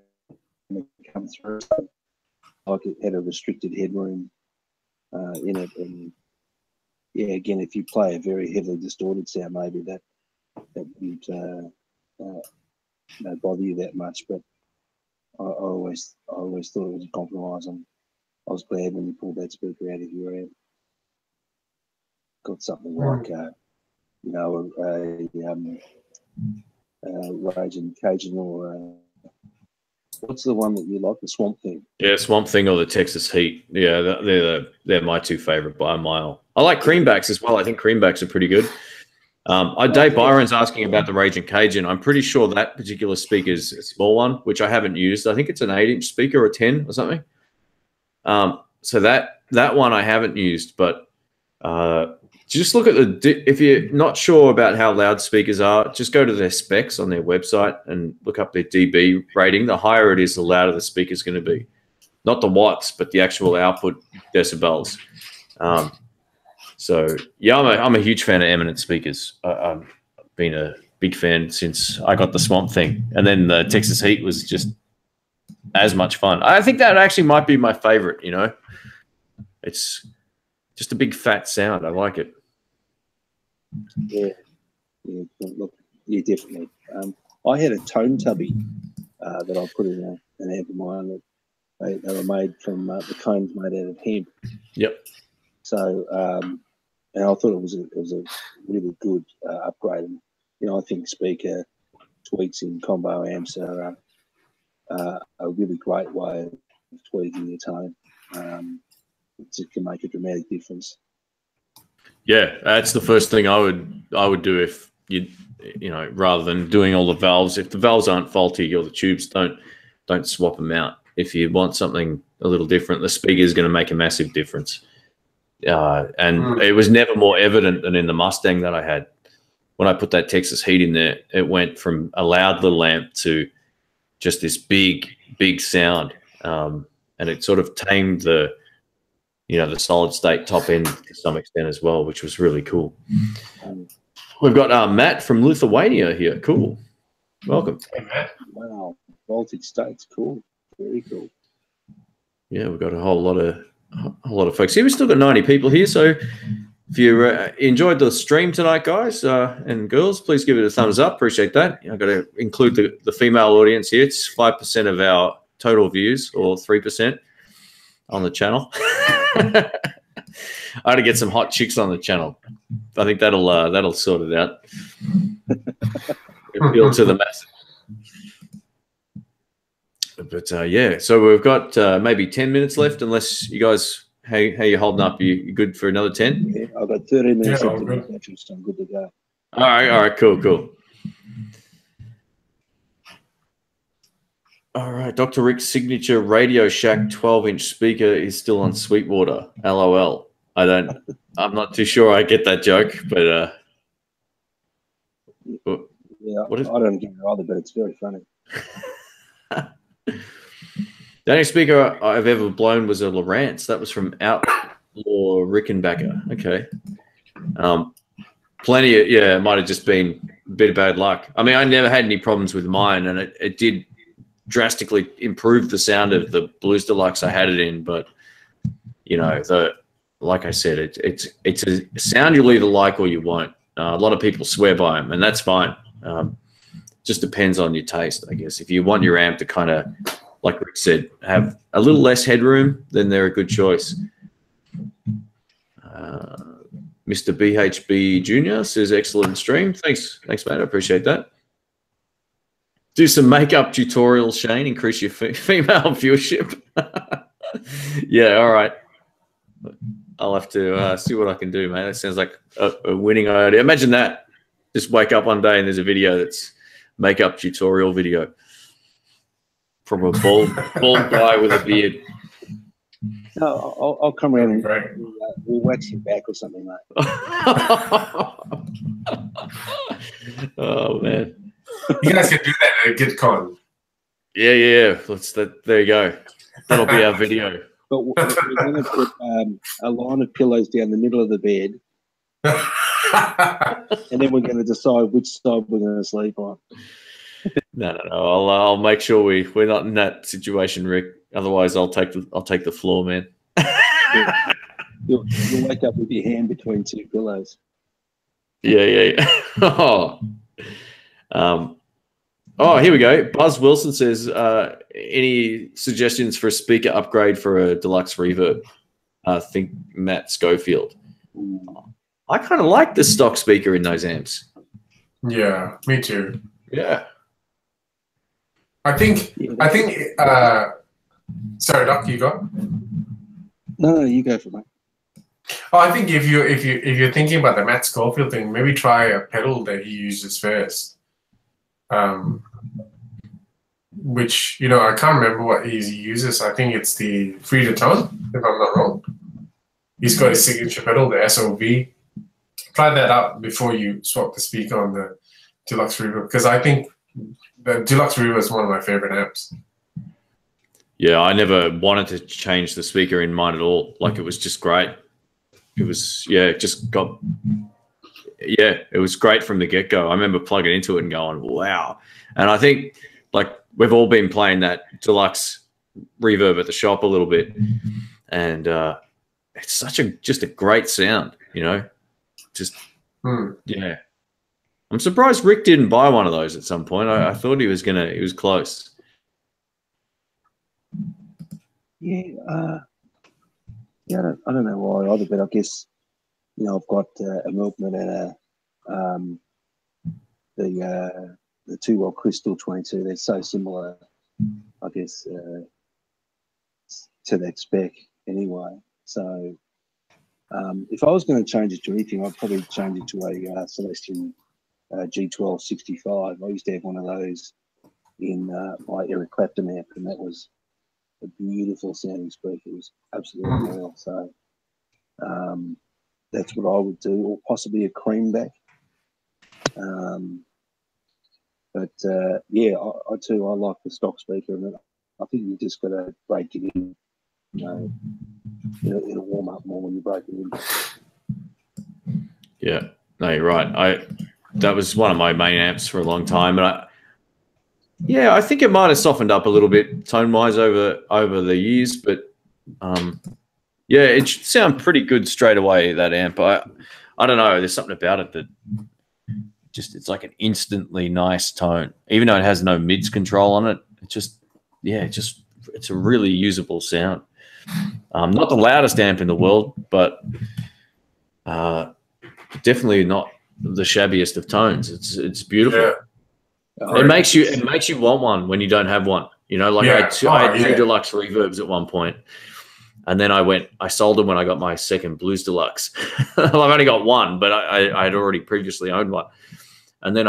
to come through. Like it had a restricted headroom in it, and yeah, again, if you play a very heavily distorted sound, maybe that wouldn't bother you that much. But I always thought it was a compromise, and I was glad when you pulled that speaker out of your amp. Got something like Rage and Cajun, or what's the one that you like, the Swamp Thing? Yeah, Swamp Thing or the Texas Heat. Yeah, they're my two favorite by a mile. I like creambacks as well. I think creambacks are pretty good. Dave Byron's asking about the Rage and Cajun. I'm pretty sure that particular speaker is a small one, which I haven't used. I think it's an 8-inch speaker or 10 or something. So that one I haven't used, but just look at if you're not sure about how loud speakers are, just go to their specs on their website and look up their dB rating. The higher it is, the louder the speaker is going to be. Not the watts, but the actual output decibels. So yeah, I'm a huge fan of Eminent speakers. I've been a big fan since I got the Swamp Thing, and then the Texas Heat was just as much fun. I think that actually might be my favorite. It's just a big fat sound. I like it. Yeah, look, yeah, definitely. I had a tone tubby that I put in an amp of mine. They were made from the cones made out of hemp. Yep. So, and I thought it was a really good upgrade. And, I think speaker tweaks in combo amps are a really great way of tweaking your tone. It can make a dramatic difference. Yeah, that's the first thing I would do if rather than doing all the valves. If the valves aren't faulty or the tubes, don't swap them out. If you want something a little different, the speaker is going to make a massive difference. And it was never more evident than in the Mustang that I had. When I put that Texas Heat in there, it went from a loud little amp to just this big sound, and it sort of tamed the solid state top end to some extent as well, which was really cool. We've got Matt from Lithuania here. Cool. Welcome. Hey, Matt. Wow. Baltic States. Cool. Very cool. Yeah, we've got a whole lot of folks here. We've still got 90 people here. So if you enjoyed the stream tonight, guys and girls, please give it a thumbs up. Appreciate that. I've got to include the female audience here. It's 5% of our total views, or 3% on the channel. I got to get some hot chicks on the channel. I think that'll sort it out. Appeal to the masses. But yeah, so we've got maybe 10 minutes left, unless you guys, how you holding up? You good for another 10? Yeah, I've got 30 minutes left. Good. So I'm good to go. All right, cool. All right, Dr. Rick's signature Radio Shack 12-inch speaker is still on Sweetwater. LOL. I'm not too sure I get that joke, but yeah, what is, I don't get it either, but it's very funny. The only speaker I've ever blown was a Lowrance. That was from Outlaw Rickenbacker. Okay. Plenty of, yeah, it might have just been a bit of bad luck. I mean, I never had any problems with mine, and it did drastically improve the sound of the Blues Deluxe I had it in. But, you know, like I said, it's a sound you'll either like or you won't. A lot of people swear by them, and that's fine. Just depends on your taste, I guess. If you want your amp to kind of, like Rick said, have a little less headroom, then they're a good choice. Mr. BHB Jr. says, excellent stream. Thanks, mate. I appreciate that. Do some makeup tutorials, Shane. Increase your female viewership. Yeah, all right. I'll have to see what I can do, mate. That sounds like a winning idea. Imagine that. Just wake up one day and there's a video that's makeup tutorial video from a bald guy with a beard. No, I'll come around and we'll wax your back or something, mate. Oh, man. You guys can do that at GitCon. Yeah. There you go. That'll be our video. But we're going to put a line of pillows down the middle of the bed, and then we're going to decide which side we're going to sleep on. No. I'll make sure we're not in that situation, Rick. Otherwise, I'll take the floor, man. You'll wake up with your hand between two pillows. Yeah. Oh, here we go. Buzz Wilson says, any suggestions for a speaker upgrade for a deluxe reverb? Think Matt Schofield. I kind of like the stock speaker in those amps. Yeah, me too. Yeah. I think sorry, Doc, you go. No, you go for that. Oh, I think if you're thinking about the Matt Schofield thing, maybe try a pedal that he uses first. Which, you know, I can't remember what he uses. I think it's the Free to Tone, if I'm not wrong. He's got his signature pedal, the SOV. Try that out before you swap the speaker on the Deluxe Reverb, because I think the Deluxe Reverb is one of my favorite amps. Yeah, I never wanted to change the speaker in mine at all. Like, it was just great. It was, it was great from the get-go. I remember plugging into it and going, wow. And I think, like, we've all been playing that Deluxe Reverb at the shop a little bit. And it's just a great sound, you know? Just, yeah. I'm surprised Rick didn't buy one of those at some point. I thought he was close. Yeah, I don't know why either, but I guess, you know, I've got a Milkman and the 2-Watt Crystal 22. They're so similar, I guess, to that spec anyway. So if I was going to change it to anything, I'd probably change it to a Celestion G1265. I used to have one of those in my Eric Clapton amp, and that was a beautiful sounding speaker. It was absolutely unreal. So that's what I would do, or possibly a Creamback. But yeah, I like the stock speaker, and I think you just got to break it in. You know, it'll warm up more when you break it in. Yeah, no, you're right. That was one of my main amps for a long time, and I think it might have softened up a little bit tone-wise over the years, but yeah, it should sound pretty good straight away, that amp. I don't know. There's something about it that it's like an instantly nice tone, even though it has no mids control on it. It's a really usable sound. Not the loudest amp in the world, but definitely not the shabbiest of tones. It's beautiful. Yeah. It makes you want one when you don't have one. You know, like I had two Deluxe Reverbs at one point, and then I sold them when I got my second Blues Deluxe. Well, I've only got one, but I had already previously owned one. And then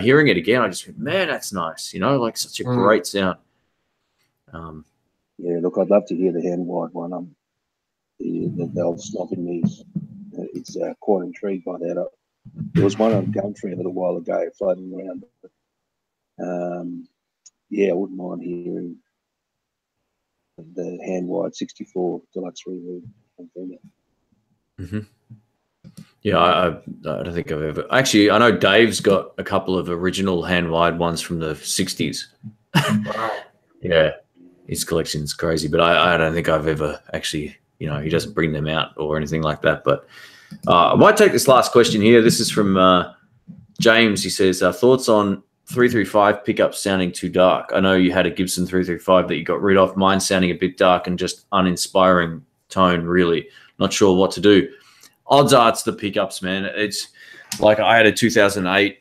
hearing it again, I just went, man, that's nice. You know, like such a great sound. Yeah, look, I'd love to hear the hand-wired one. The old snobbing me. It's quite intrigued by that. There was one on Gumtree a little while ago floating around. Yeah, I wouldn't mind hearing the hand-wired 64 deluxe reverb from Fender. Mm-hmm. Yeah, I don't think I've ever. Actually, I know Dave's got a couple of original hand-wired ones from the 60s. Wow. Yeah, his collection's crazy, but I don't think I've ever actually, you know, he doesn't bring them out or anything like that. But I might take this last question here. This is from James. He says, thoughts on 335 pickups sounding too dark? I know you had a Gibson 335 that you got rid of. Mine sounding a bit dark and just uninspiring tone, really. Not sure what to do. Odds are it's the pickups, man. It's like I had a 2008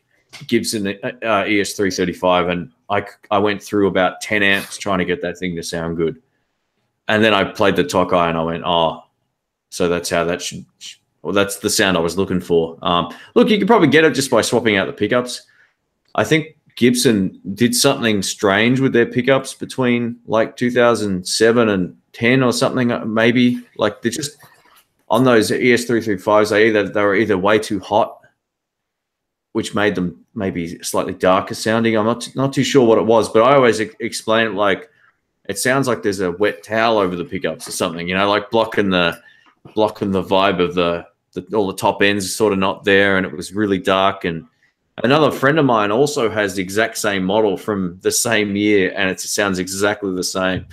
Gibson ES335 and I went through about 10 amps trying to get that thing to sound good. And then I played the Tokai and I went, oh, so that's how that should, well, that's the sound I was looking for. Look, you could probably get it just by swapping out the pickups. I think Gibson did something strange with their pickups between like 2007 and 10 or something, maybe. Like they're just on those ES335s, they were either way too hot, which made them maybe slightly darker sounding. I'm not too sure what it was, but I always explain it like it sounds like there's a wet towel over the pickups or something, you know, like blocking the vibe of all the top ends sort of not there, and it was really dark. And another friend of mine also has the exact same model from the same year, and it sounds exactly the same.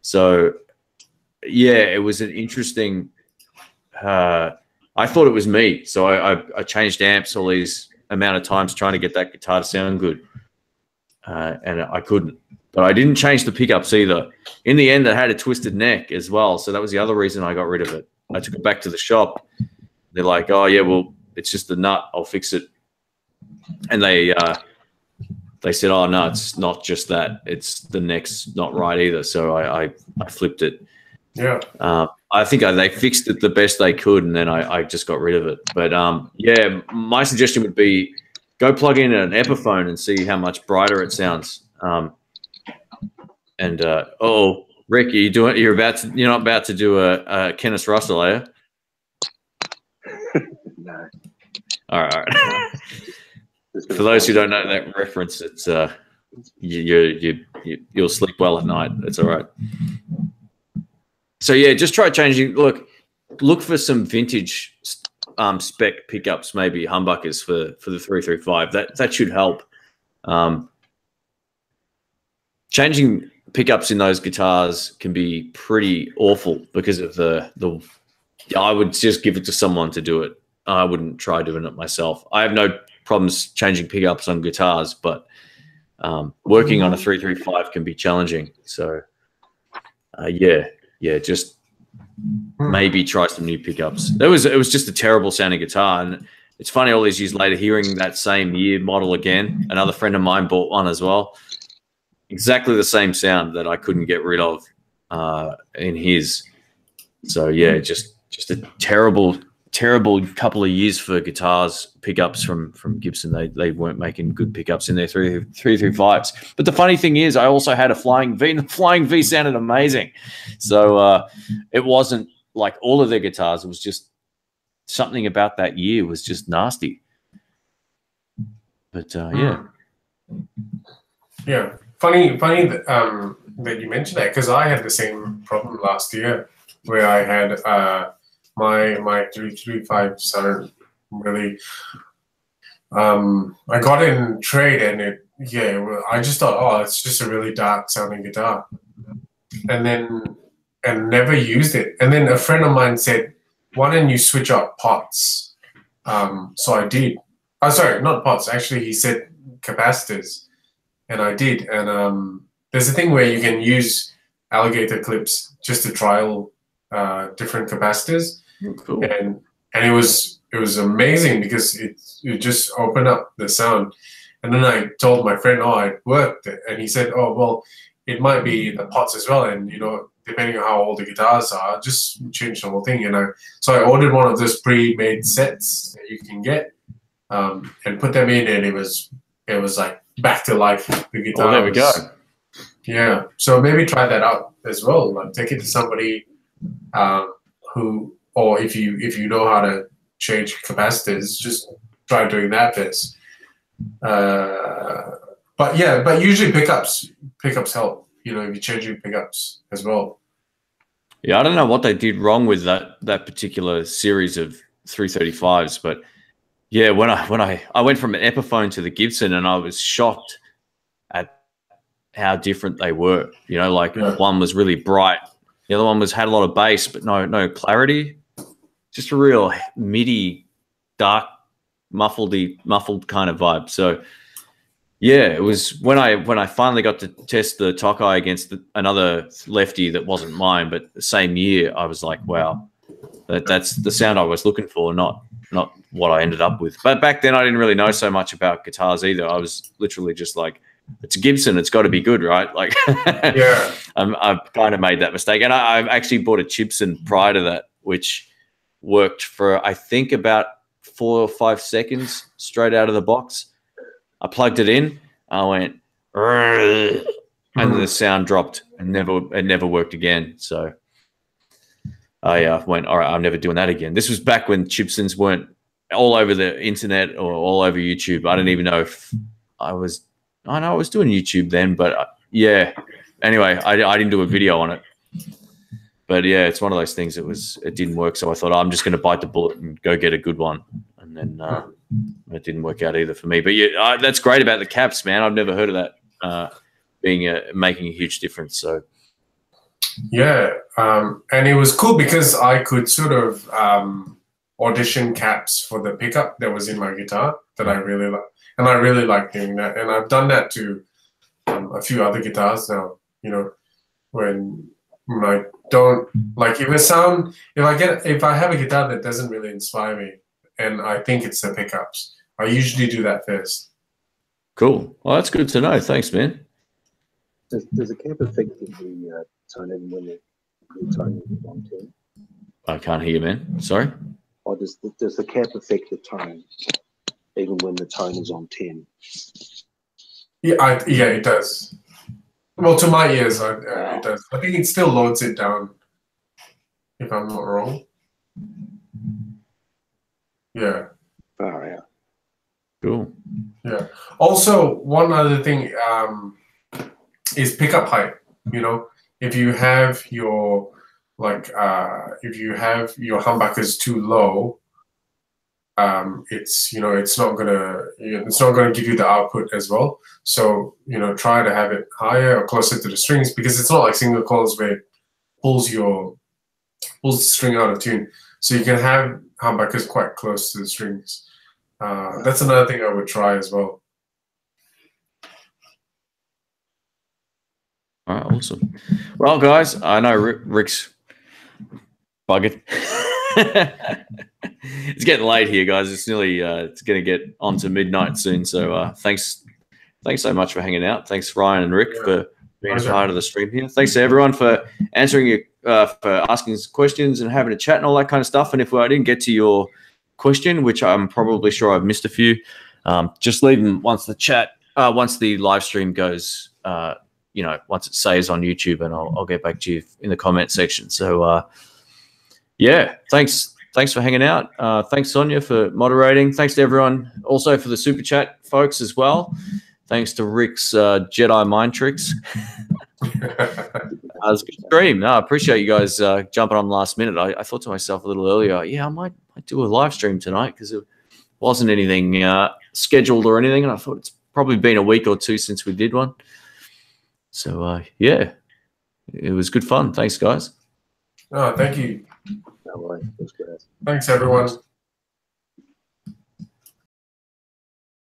So yeah, it was an interesting. I thought it was me, so I changed amps all these amount of times trying to get that guitar to sound good, and I couldn't. But I didn't change the pickups either. In the end, it had a twisted neck as well, so that was the other reason I got rid of it. I took it back to the shop. They're like, "Oh yeah, well, it's just the nut. I'll fix it." And they said, "Oh no, it's not just that. It's the neck's not right either." So I flipped it. Yeah. I think they fixed it the best they could, and then I just got rid of it. But yeah, my suggestion would be go plug in an Epiphone and see how much brighter it sounds. Oh, Rick, you're not about to do a Kenneth Russell, are you? No. All right. For those who don't know that reference, it's you'll sleep well at night. It's all right. So yeah, just try changing. Look for some vintage spec pickups, maybe humbuckers for the 335. That should help. Changing pickups in those guitars can be pretty awful because of the. I would just give it to someone to do it. I wouldn't try doing it myself. I have no problems changing pickups on guitars, but working on a 335 can be challenging. So yeah, just maybe try some new pickups. It was just a terrible sounding guitar, and it's funny all these years later hearing that same year model again. Another friend of mine bought one as well, exactly the same sound that I couldn't get rid of in his. So yeah, just a terrible couple of years for guitars pickups from Gibson. They weren't making good pickups in their 335s. But the funny thing is, I also had a Flying V, and the Flying V sounded amazing. So it wasn't like all of their guitars. It was just something about that year was just nasty. But yeah. Yeah, funny that you mentioned that, because I had the same problem last year where I had my 335 sounded really. I got it in trade, and I just thought, oh, it's just a really dark sounding guitar, and never used it. And then a friend of mine said, "Why don't you switch out pots?" So I did. Oh, sorry, not pots. Actually, he said capacitors, and I did. And there's a thing where you can use alligator clips just to trial different capacitors. Oh, cool. And it was amazing because it just opened up the sound. And then I told my friend, oh, it worked, and he said, oh, well, it might be the pots as well, and depending on how old the guitars are, just change the whole thing. So I ordered one of those pre-made sets that you can get, and put them in, and it was like back to life. The guitar. Oh, there we go. Yeah. So maybe try that out as well. Like take it to somebody who, or if you know how to change capacitors, just try doing that first. But yeah, but usually pickups help. You know, if you're changing pickups as well. Yeah, I don't know what they did wrong with that particular series of 335s, but yeah, when I went from an Epiphone to the Gibson, and I was shocked at how different they were. You know, like one was really bright, the other one had a lot of bass, but no clarity. Just a real MIDI, dark, muffled kind of vibe. So yeah, it was when I finally got to test the Tokai against another lefty that wasn't mine, but the same year, I was like, wow, that's the sound I was looking for, not what I ended up with. But back then, I didn't really know so much about guitars either. I was literally just like, it's a Gibson, it's got to be good, right? Like, yeah, I've kind of made that mistake, and I've actually bought a Gibson prior to that, which worked for I think about 4 or 5 seconds straight out of the box. I plugged it in, I went, and the sound dropped, and it never worked again. So I went, all right, I'm never doing that again. This was back when Gibsons weren't all over the internet or all over YouTube. I don't even know if I was doing YouTube then, but yeah. Anyway, I didn't do a video on it. But yeah, it's one of those things. It didn't work, so I thought, I'm just going to bite the bullet and go get a good one. And then it didn't work out either for me. But yeah, that's great about the caps, man. I've never heard of that making a huge difference. So yeah, and it was cool because I could sort of audition caps for the pickup that was in my guitar that I really like, and I really like doing that. And I've done that to a few other guitars now. You know, when I don't like if I have a guitar that doesn't really inspire me, and I think it's the pickups, I usually do that first. Cool. Well, that's good to know. Thanks, man. Does a cap affect the tone even when the tone is on 10? I can't hear you, man. Sorry? Or does the cap affect the tone even when the tone is on 10? Yeah, it does. Well, to my ears, it does. I think it still loads it down, if I'm not wrong. Yeah. Oh, yeah. Cool. Yeah. Also, one other thing is pickup height. You know, if you have your humbuckers too low, it's not gonna give you the output as well. So try to have it higher or closer to the strings, because it's not like single coils where it pulls the string out of tune. So you can have humbuckers quite close to the strings. That's another thing I would try as well. All right, awesome. Well, guys, I know Rick's buggered. It's getting late here, guys. It's nearly it's going to get on to midnight soon. So thanks so much for hanging out. Thanks, Ryan and Rick, for being a part of the stream here. Thanks to everyone for answering for asking questions and having a chat and all that kind of stuff. And if I didn't get to your question, which I'm probably sure I've missed a few, just leave them once the live stream goes. Once it saves on YouTube, and I'll get back to you in the comment section. So yeah, thanks for hanging out. Thanks, Sonia, for moderating. Thanks to everyone also for the super chat folks as well. Thanks to Rick's Jedi mind tricks. It was a good stream. No, I appreciate you guys jumping on last minute. I thought to myself a little earlier, yeah, I might do a live stream tonight, because it wasn't anything scheduled or anything, and I thought it's probably been a week or two since we did one. So yeah, it was good fun. Thanks, guys. Oh, thank you. No way. That's great. Thanks, everyone.